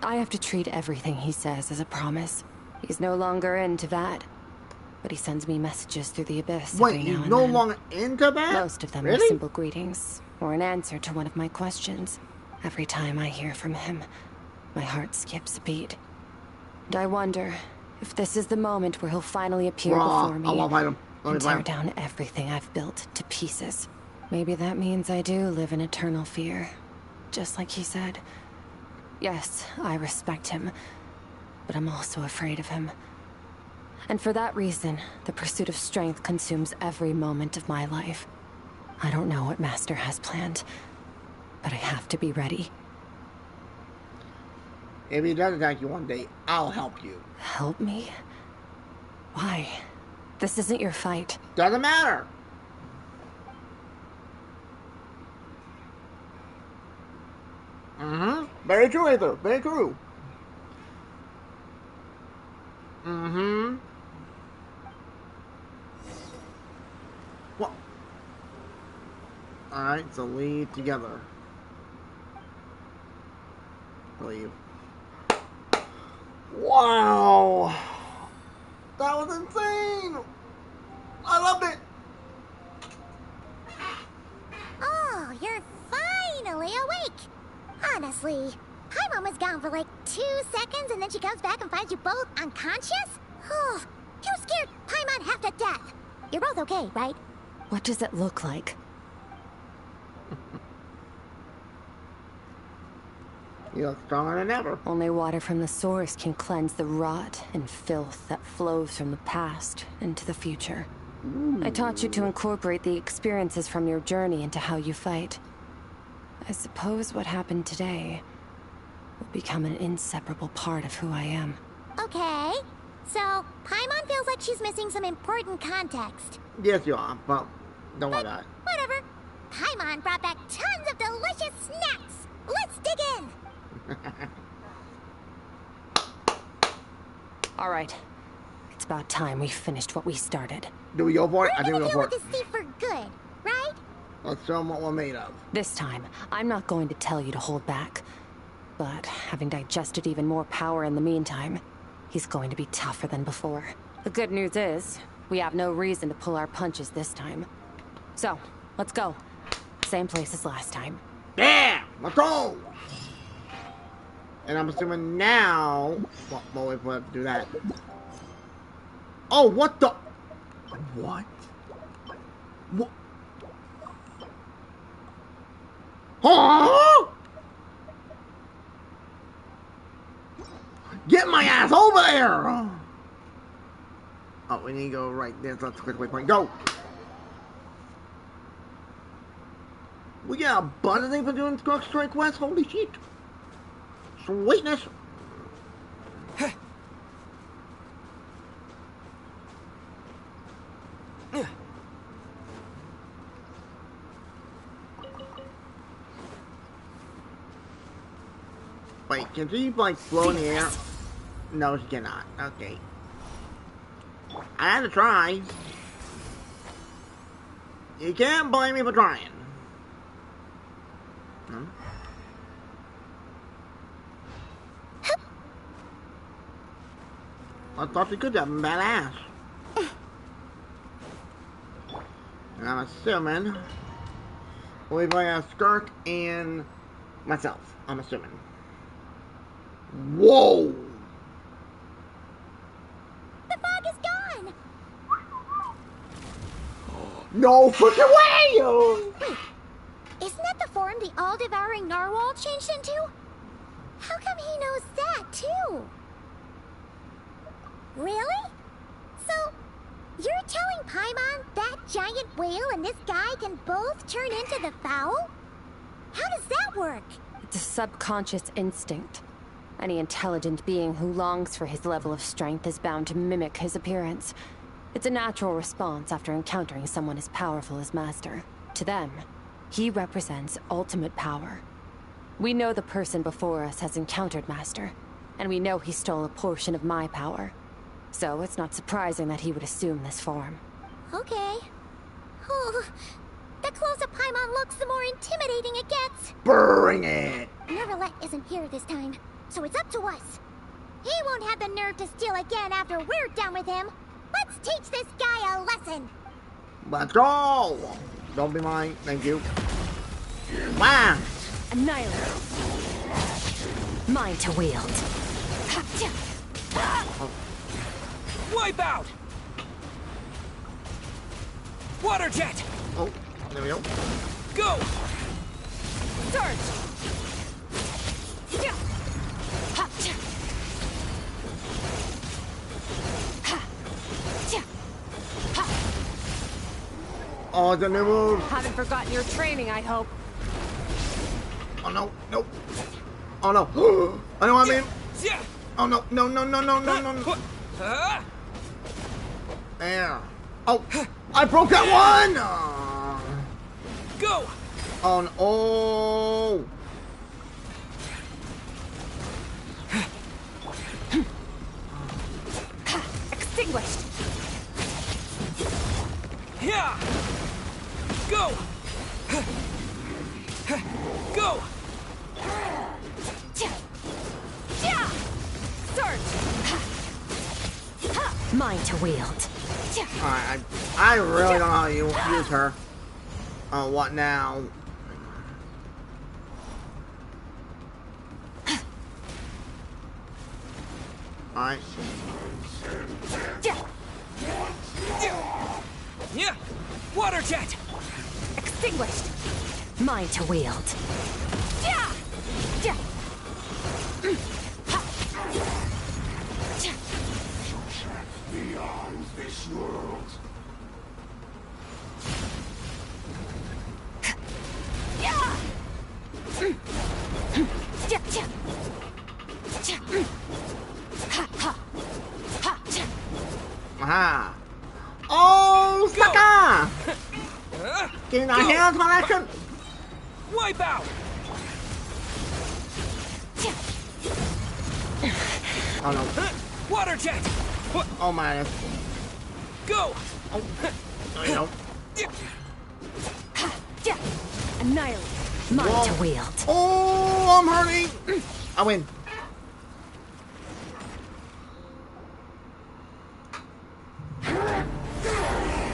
I have to treat everything he says as a promise. He's no longer into that. But he sends me messages through the abyss every now and then. Wait, he's no longer into that? Most of them are simple greetings, or an answer to one of my questions. Every time I hear from him, my heart skips a beat. And I wonder if this is the moment where he'll finally appear before me and tear down everything I've built to pieces. Maybe that means I do live in eternal fear, just like he said. Yes, I respect him, but I'm also afraid of him. And for that reason, the pursuit of strength consumes every moment of my life. I don't know what Master has planned, but I have to be ready. If he does attack you one day, I'll help you. Help me? Why? This isn't your fight. Doesn't matter. Mm-hmm. Very true, Aether. Very true. Mm-hmm. What? Alright, so lead together. Leave. Wow! That was insane! I loved it! Oh, you're finally awake! Honestly, Paimon was gone for like 2 seconds and then she comes back and finds you both unconscious? Oh, you scared Paimon half to death. You're both okay, right? What does it look like? You look stronger than ever. Only water from the source can cleanse the rot and filth that flows from the past into the future. I taught you to incorporate the experiences from your journey into how you fight. I suppose what happened today will become an inseparable part of who I am. Okay, so Paimon feels like she's missing some important context. Yes, you are, but don't worry about it. Whatever. Paimon brought back tons of delicious snacks. Let's dig in. All right. It's about time we finished what we started. Do we go for it? I think we go for it. We're gonna deal with this thief for good, right? Let's show them what we're made of. This time, I'm not going to tell you to hold back. But having digested even more power in the meantime, he's going to be tougher than before. The good news is, we have no reason to pull our punches this time. So, let's go. Same place as last time. Yeah! Let's go! And I'm assuming now... Well, wait for it to do that. Oh, what the... What? What? Huh? Get my ass over there! Oh, we need to go right there. So let's quick point. Go! We got a bunch of things for doing Strike West. Holy shit! Sweetness! Wait, can she like float in the air? No, she cannot. Okay. I had to try. You can't blame me for trying. Hmm? I thought she could have been badass. And I'm assuming we've got a Skirk and myself. I'm assuming. Whoa! The fog is gone! No fucking way! Wait, isn't that the form the all-devouring narwhal changed into? How come he knows that, too? Really? So, you're telling Paimon that giant whale and this guy can both turn into the fowl? How does that work? It's a subconscious instinct. Any intelligent being who longs for his level of strength is bound to mimic his appearance. It's a natural response after encountering someone as powerful as Master. To them, he represents ultimate power. We know the person before us has encountered Master, and we know he stole a portion of my power. So it's not surprising that he would assume this form. Okay. Oh, the closer Paimon looks, the more intimidating it gets. Bring it! Nervalette isn't here this time, so it's up to us. He won't have the nerve to steal again after we're done with him. Let's teach this guy a lesson. Let's go! Don't be mine, thank you. Wow! Annihilate. Mine to wield. Wipe out! Water jet! Oh, there we go. Go! Surge! Oh, it's a new move. Haven't forgotten your training, I hope. Oh no, nope. Oh no. I know what I mean. Oh no, no, no, no, no, no, no. There. Oh, I broke that one! Go! Oh no. Oh. Extinguished! Yeah! Go! Go! Surge! Mine to wield. Alright, I really don't know how to use her. Oh, what now? Alright. Yeah! Water jet! Extinguished! Mine to wield. Aha! Oh, sucker! Getting our hands on action! Wipe out! Oh no. Water jet! Oh my. Go! Oh, no. Annihilate. Mine Whoa. to wield. Oh, I'm hurting! I win.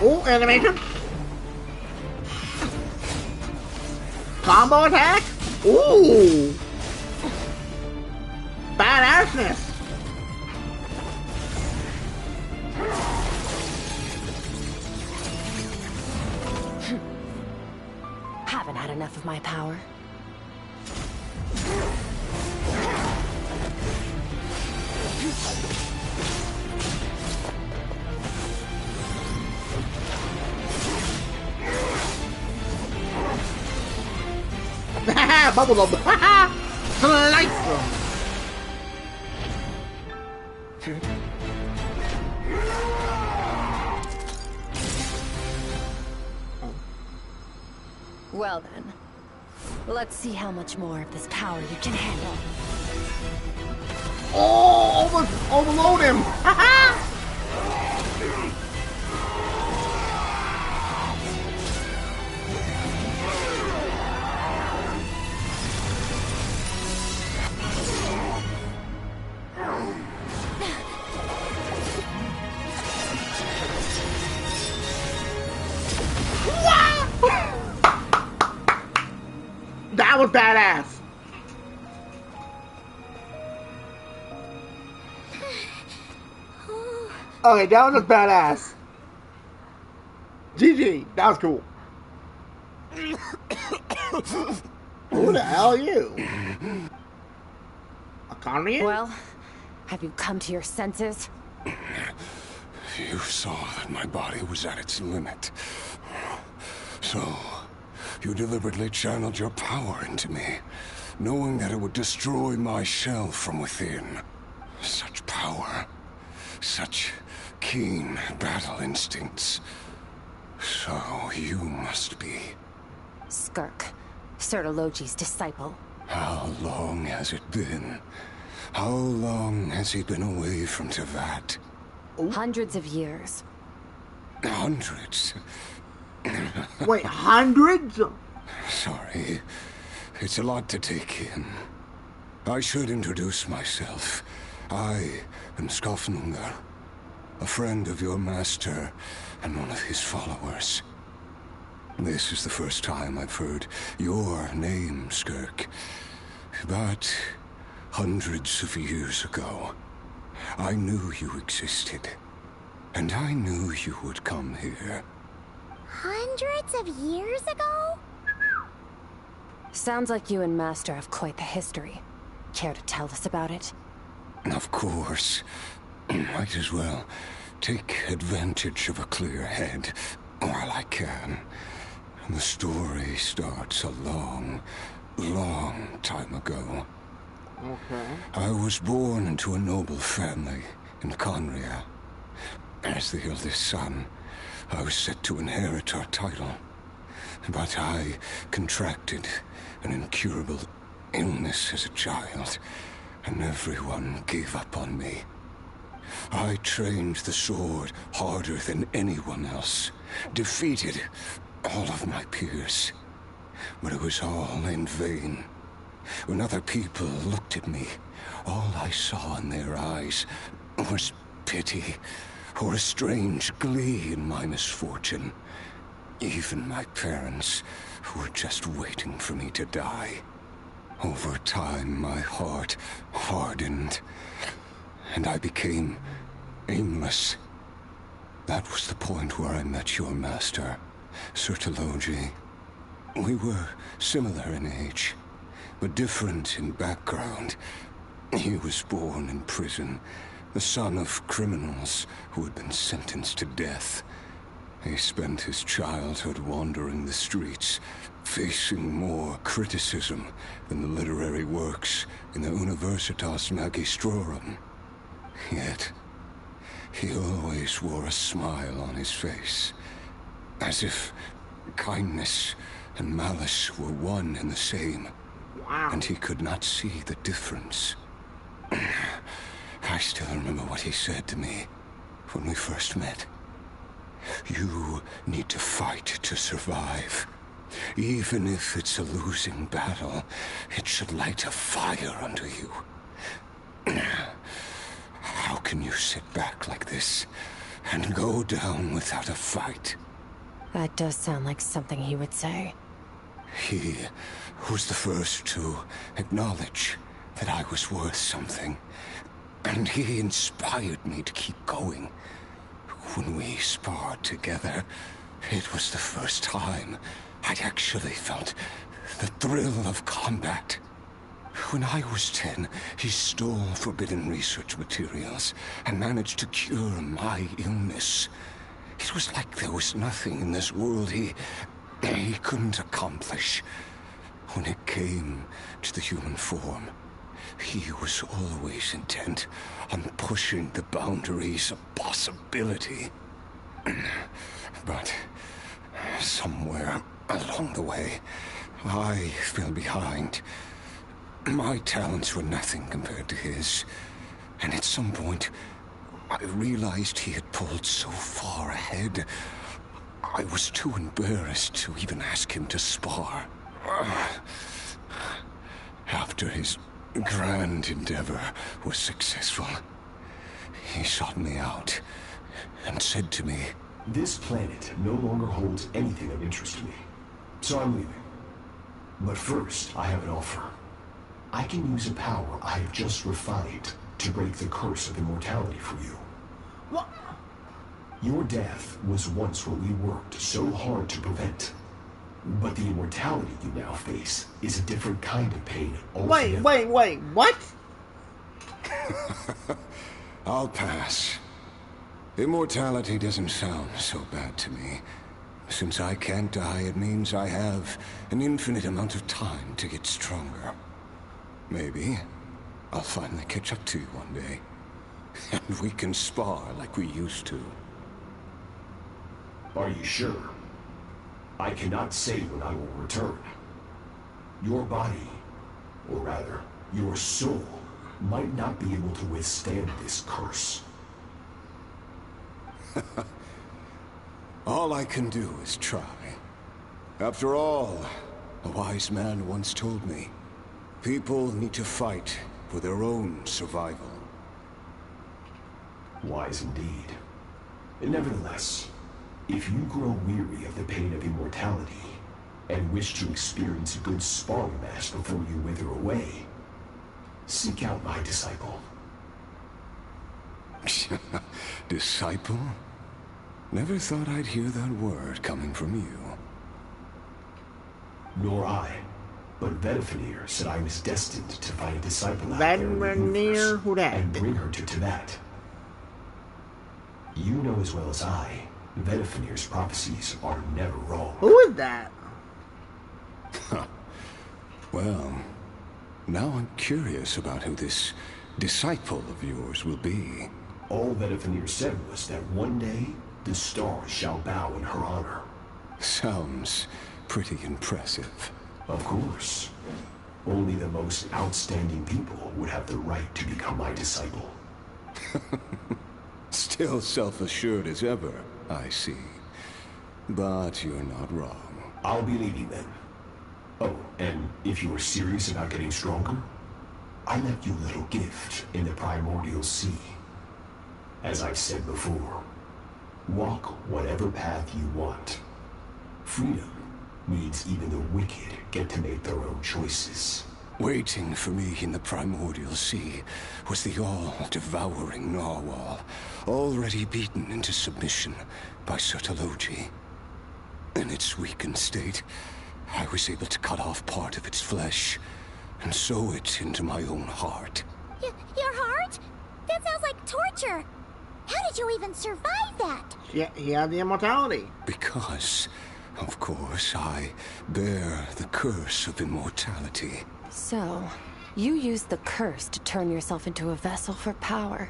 Oh, animation. Combo attack. Ooh. Badassness. Haven't had enough of my power. Bubble them. Slice them. Well then, let's see how much more of this power you can handle. Oh, overload him. That was badass. Okay, that was just badass. GG, that was cool. Who the hell are you? A Conrian? Well, have you come to your senses? You saw that my body was at its limit. So, you deliberately channeled your power into me, knowing that it would destroy my shell from within. Such power. Such keen battle instincts. So, you must be... Skirk, Sertologi's disciple. How long has it been? How long has he been away from Tevat? Hundreds of years. Hundreds? Wait, hundreds? Sorry. It's a lot to take in. I should introduce myself. I am Skofnungar, a friend of your master and one of his followers. This is the first time I've heard your name, Skirk. But hundreds of years ago, I knew you existed. And I knew you would come here. Hundreds of years ago? Sounds like you and Master have quite the history. Care to tell us about it? Of course. Might as well take advantage of a clear head while I can. The story starts a long, long time ago. Okay. I was born into a noble family in Conria. As the eldest son, I was set to inherit our title. But I contracted an incurable illness as a child, and everyone gave up on me. I trained the sword harder than anyone else, defeated all of my peers. But it was all in vain. When other people looked at me, all I saw in their eyes was pity, or a strange glee in my misfortune. Even my parents were just waiting for me to die. Over time, my heart hardened, and I became aimless. That was the point where I met your master, Sertologi. We were similar in age, but different in background. He was born in prison, the son of criminals who had been sentenced to death. He spent his childhood wandering the streets, facing more criticism than the literary world works in the Universitas Magistrorum. Yet, he always wore a smile on his face, as if kindness and malice were one and the same. Wow. And he could not see the difference. I still remember what he said to me when we first met. You need to fight to survive. Even if it's a losing battle, it should light a fire under you. How can you sit back like this and go down without a fight? That does sound like something he would say. He was the first to acknowledge that I was worth something, and he inspired me to keep going. When we sparred together, it was the first time I'd actually felt the thrill of combat. When I was 10, he stole forbidden research materials and managed to cure my illness. It was like there was nothing in this world he couldn't accomplish. When it came to the human form, he was always intent on pushing the boundaries of possibility. But somewhere along the way, I fell behind. My talents were nothing compared to his, and at some point, I realized he had pulled so far ahead, I was too embarrassed to even ask him to spar. After his grand endeavor was successful, he sought me out and said to me, "This planet no longer holds anything of interest to me, so I'm leaving. But first, I have an offer. I can use a power I have just refined to break the curse of immortality for you. What? Your death was once what we worked so hard to prevent. But the immortality you now face is a different kind of pain altogether." Wait, what? I'll pass. Immortality doesn't sound so bad to me. Since I can't die, it means I have an infinite amount of time to get stronger. Maybe I'll finally catch up to you one day, and we can spar like we used to. Are you sure? I cannot say when I will return. Your body, or rather, your soul, might not be able to withstand this curse. All I can do is try. After all, a wise man once told me, people need to fight for their own survival. Wise indeed. Nevertheless, if you grow weary of the pain of immortality, and wish to experience a good sparring match before you wither away, seek out my disciple. Disciple? Never thought I'd hear that word coming from you. Nor I. But Vedifenir said I was destined to find a disciple out there in the universe who dat? and bring her to Tibet. You know as well as I, Vedifenir's prophecies are never wrong. Who is that? Well, now I'm curious about who this disciple of yours will be. All Vedifenir said was that one day, the stars shall bow in her honor. Sounds pretty impressive. Of course. Only the most outstanding people would have the right to become my disciple. Still self-assured as ever, I see. But you're not wrong. I'll be leaving then. Oh, and if you are serious about getting stronger, I left you a little gift in the primordial sea. As I've said before, walk whatever path you want. Freedom means even the wicked get to make their own choices. Waiting for me in the primordial sea was the all-devouring narwhal, already beaten into submission by Sertologi. In its weakened state, I was able to cut off part of its flesh and sew it into my own heart. Your heart? That sounds like torture. How did you even survive that? Yeah, he had the immortality. Because, of course, I bear the curse of immortality. So, You used the curse to turn yourself into a vessel for power.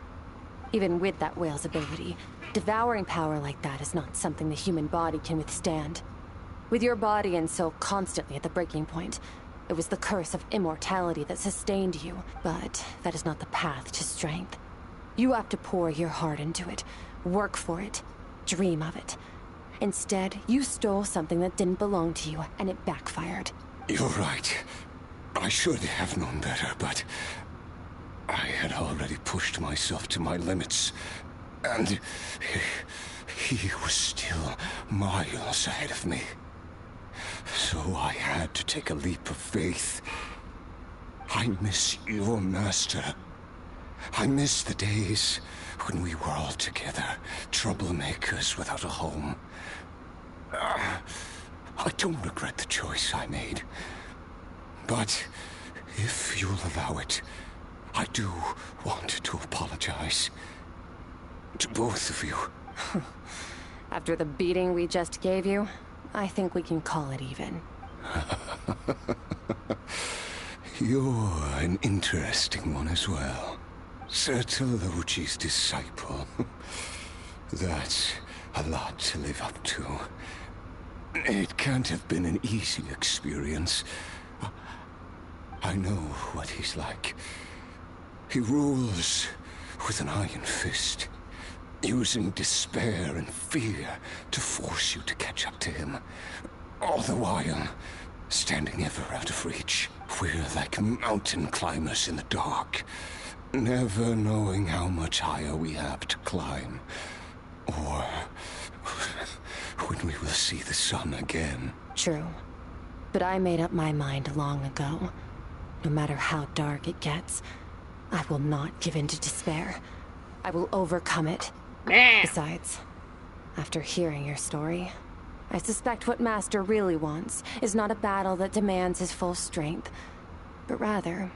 Even with that whale's ability, devouring power like that is not something the human body can withstand. With your body and soul constantly at the breaking point, it was the curse of immortality that sustained you, but that is not the path to strength. You have to pour your heart into it, work for it, dream of it. Instead, you stole something that didn't belong to you, and it backfired. You're right. I should have known better, but I had already pushed myself to my limits, and he was still miles ahead of me. So I had to take a leap of faith. I miss your master. I miss the days when we were all together, troublemakers without a home. I don't regret the choice I made. But if you'll allow it, I do want to apologize. To both of you. After the beating we just gave you, I think we can call it even. You're an interesting one as well. Sertologi's disciple. That's a lot to live up to. It can't have been an easy experience. I know what he's like. He rules with an iron fist, using despair and fear to force you to catch up to him. All the while, standing ever out of reach. We're like mountain climbers in the dark, never knowing how much higher we have to climb, or when we will see the sun again. True. But I made up my mind long ago. No matter how dark it gets, I will not give in to despair. I will overcome it. Besides, after hearing your story, I suspect what Master really wants is not a battle that demands his full strength, but rather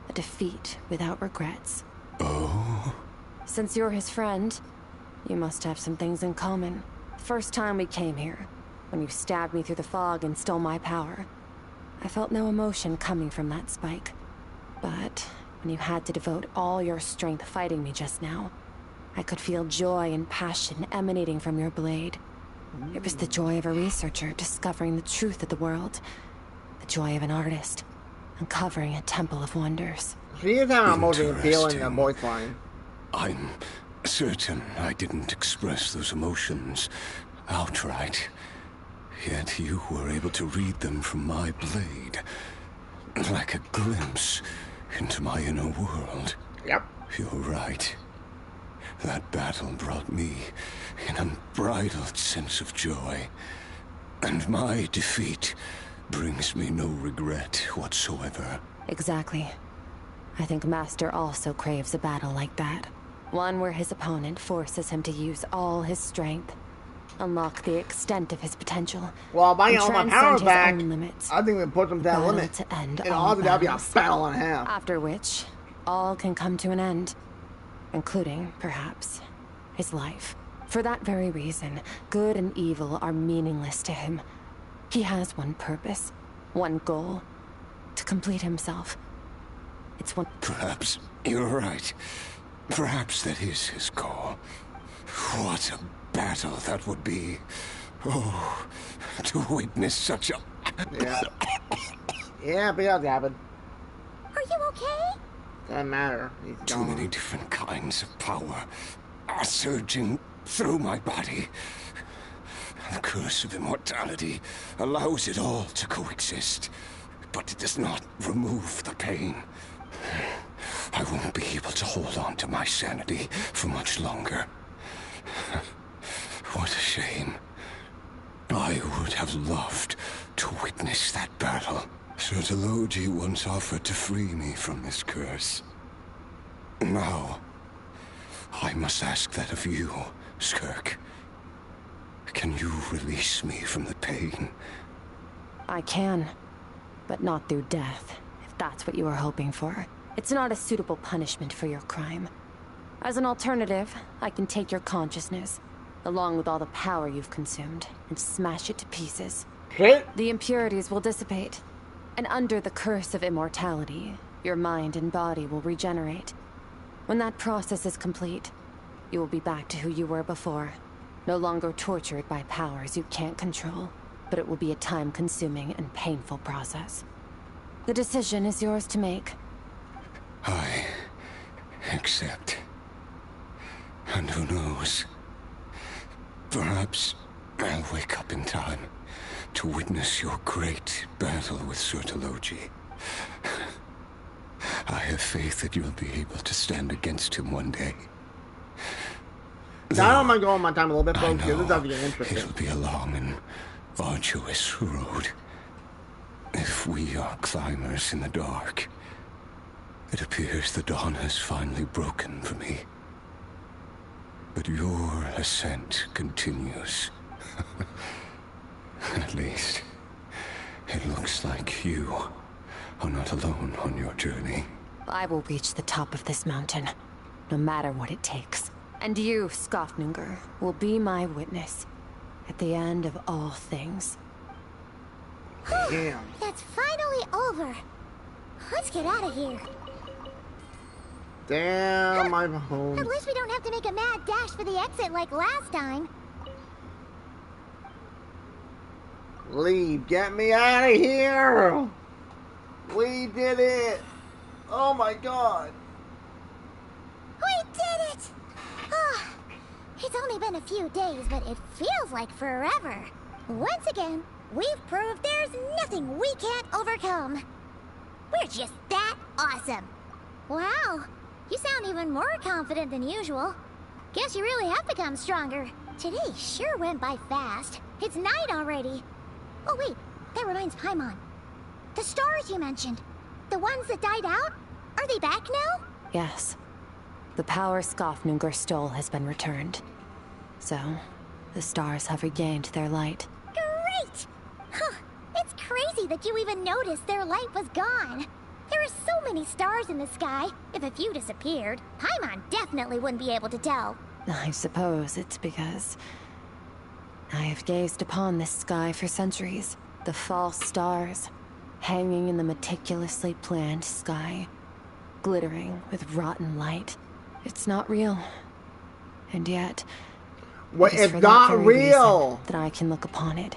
a defeat without regrets. Oh? Since you're his friend, you must have some things in common. The first time we came here, when you stabbed me through the fog and stole my power, I felt no emotion coming from that spike. But when you had to devote all your strength fighting me just now, I could feel joy and passion emanating from your blade. It was the joy of a researcher discovering the truth of the world. The joy of an artist uncovering a temple of wonders. She is having a emotion feeling a voice line. I'm certain I didn't express those emotions outright. Yet you were able to read them from my blade. Like a glimpse into my inner world. Yep. You're right. That battle brought me an unbridled sense of joy. And my defeat brings me no regret whatsoever. Exactly. I think Master also craves a battle like that. One where his opponent forces him to use all his strength, unlock the extent of his potential, well, by getting all my powers back, limits, I think we put them to that limit. To end and all that'll be a battle and a half. After which, all can come to an end, including, perhaps, his life. For that very reason, good and evil are meaningless to him. He has one purpose, one goal, to complete himself. It's one... Perhaps you're right. Perhaps that is his goal. What a battle that would be. Oh, to witness such a... Yeah. Yeah, but that happened. Are you okay? Doesn't matter. He's Too gone. many different kinds of power are surging through my body. The curse of immortality allows it all to coexist, but it does not remove the pain. I won't be able to hold on to my sanity for much longer. What a shame. I would have loved to witness that battle. Sertologi once offered to free me from this curse. Now, I must ask that of you, Skirk. Can you release me from the pain? I can, but not through death, if that's what you were hoping for. It's not a suitable punishment for your crime. As an alternative, I can take your consciousness, along with all the power you've consumed, and smash it to pieces. The impurities will dissipate, and under the curse of immortality, Your mind and body will regenerate. When that process is complete, you will be back to who you were before. No longer tortured by powers you can't control, but it will be a time-consuming and painful process. The decision is yours to make. I accept. And who knows? Perhaps I'll wake up in time to witness your great battle with Sertologi. I have faith that you'll be able to stand against him one day. I don't mind going my time a little bit, folks, because this does get interesting. It'll be a long and arduous road. If we are climbers in the dark, it appears the dawn has finally broken for me. But your ascent continues. At least, it looks like you are not alone on your journey. I will reach the top of this mountain, no matter what it takes. And you, Skofnunger, will be my witness at the end of all things. Damn. That's finally over. Let's get out of here. Damn, my bones. At least we don't have to make a mad dash for the exit like last time. Leave, get me out of here! We did it! Oh my god! We did it! Oh, it's only been a few days, but it feels like forever. Once again, we've proved there's nothing we can't overcome. We're just that awesome. Wow, you sound even more confident than usual. Guess you really have become stronger. Today sure went by fast. It's night already. Oh wait, that reminds Paimon. The stars you mentioned, the ones that died out, are they back now? Yes. The power Skofnunger stole has been returned. So, the stars have regained their light. Great! Huh, it's crazy that you even noticed their light was gone. There are so many stars in the sky. If a few disappeared, Paimon definitely wouldn't be able to tell. I suppose it's because I have gazed upon this sky for centuries. The false stars, hanging in the meticulously planned sky, glittering with rotten light. It's not real. And yet, What? it is It's for not that very real! reason that I can look upon it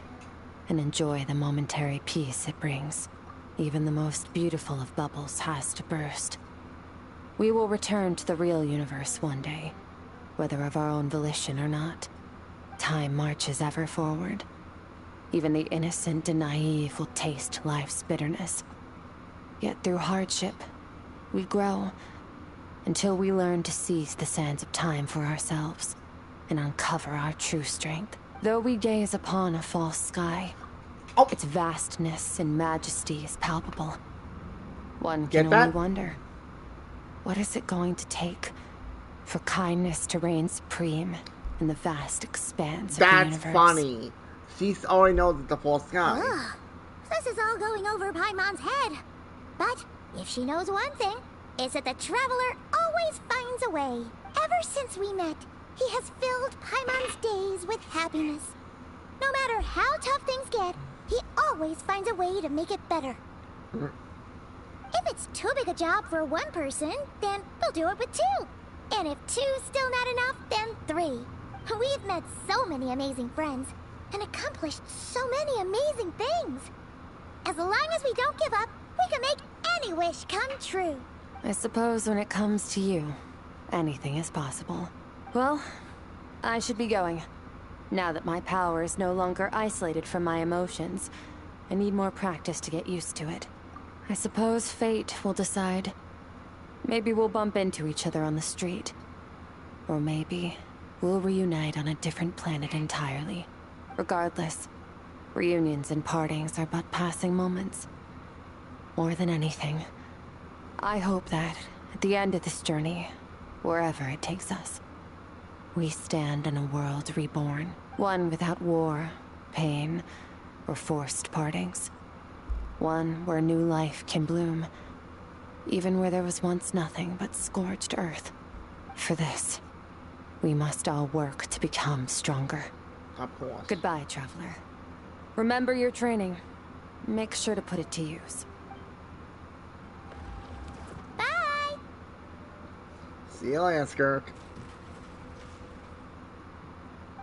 and enjoy the momentary peace it brings. Even the most beautiful of bubbles has to burst. We will return to the real universe one day, whether of our own volition or not. Time marches ever forward. Even the innocent and naive will taste life's bitterness. Yet through hardship, we grow, until we learn to seize the sands of time for ourselves, and uncover our true strength. Though we gaze upon a false sky, its vastness and majesty is palpable. One can only wonder, what is it going to take for kindness to reign supreme in the vast expanse of the universe? That's funny. She already knows it's the false sky. Ugh, this is all going over Paimon's head. But if she knows one thing, it's that the Traveler always finds a way. Ever since we met, he has filled Paimon's days with happiness. No matter how tough things get, he always finds a way to make it better. If it's too big a job for one person, then we'll do it with two. And if two's still not enough, then three. We've met so many amazing friends, and accomplished so many amazing things. As long as we don't give up, we can make any wish come true. I suppose when it comes to you, anything is possible. Well, I should be going. Now that my power is no longer isolated from my emotions, I need more practice to get used to it. I suppose fate will decide. Maybe we'll bump into each other on the street. Or maybe we'll reunite on a different planet entirely. Regardless, reunions and partings are but passing moments. More than anything, I hope that, at the end of this journey, wherever it takes us, we stand in a world reborn. One without war, pain, or forced partings. One where new life can bloom, even where there was once nothing but scorched earth. For this, we must all work to become stronger. Of course. Goodbye, Traveler. Remember your training. Make sure to put it to use. See you later, Skirk.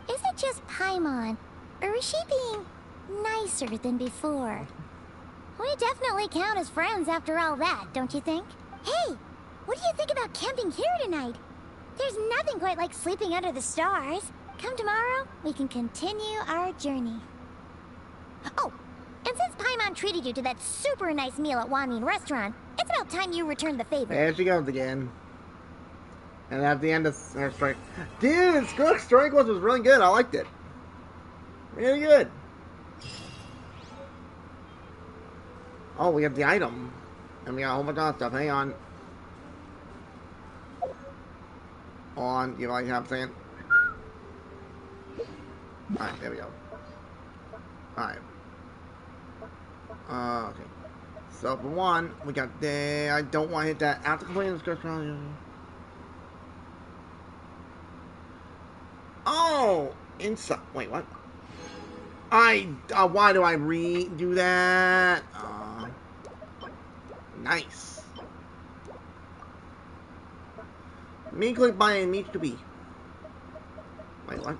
Is it just Paimon, or is she being nicer than before? We definitely count as friends after all that, don't you think? Hey, what do you think about camping here tonight? There's nothing quite like sleeping under the stars. Come tomorrow, we can continue our journey. Oh, and since Paimon treated you to that super nice meal at Wanmin Restaurant, it's about time you returned the favor. There she goes again. And at the end of her strike, dude, Skirk's strike was really good. I liked it. Really good. Oh, we have the item. And we got a whole bunch of other stuff. Hang on. Hold on. You like what I'm saying? Alright, there we go. Alright. Okay. So, for one, we got the... I don't want to hit that. After completing the Skirk's project. Oh! Inside. Wait, what? Why do I redo that? Nice. Me click by needs to be. Wait, what?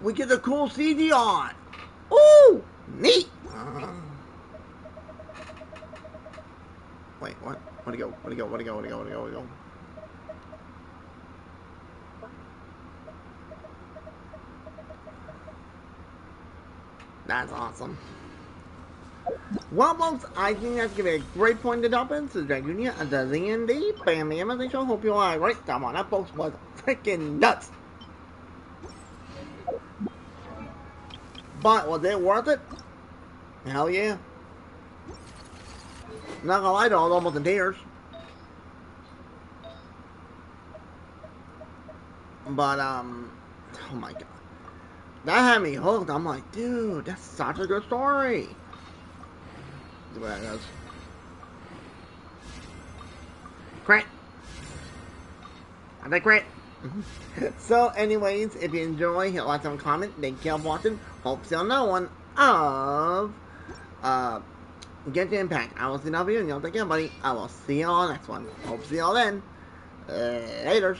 We get the cool CG on. Ooh! Neat! Wait, what? Where'd it go? Where'd it go? Where'd it go? Where'd it go? Where'd it go? Where'd it go? That's awesome. Well, folks, I think that's going to be a great point to jump in. This is Dragonia at the ZND Family Amazon Show. Hope you all are right. Come on, that folks was freaking nuts. But was it worth it? Hell yeah. Not gonna lie, though, I was almost in tears. But, oh my god. That had me hooked. I'm like, dude, that's such a good story. See where that goes. Crit. I think crit. So, anyways, if you enjoy, hit like and comment. Thank you for watching. Hope to see you on another one of Genshin Impact. I will see you in another video, and y'all take care, buddy. I will see you all next one. Hope to see y'all then. Laters.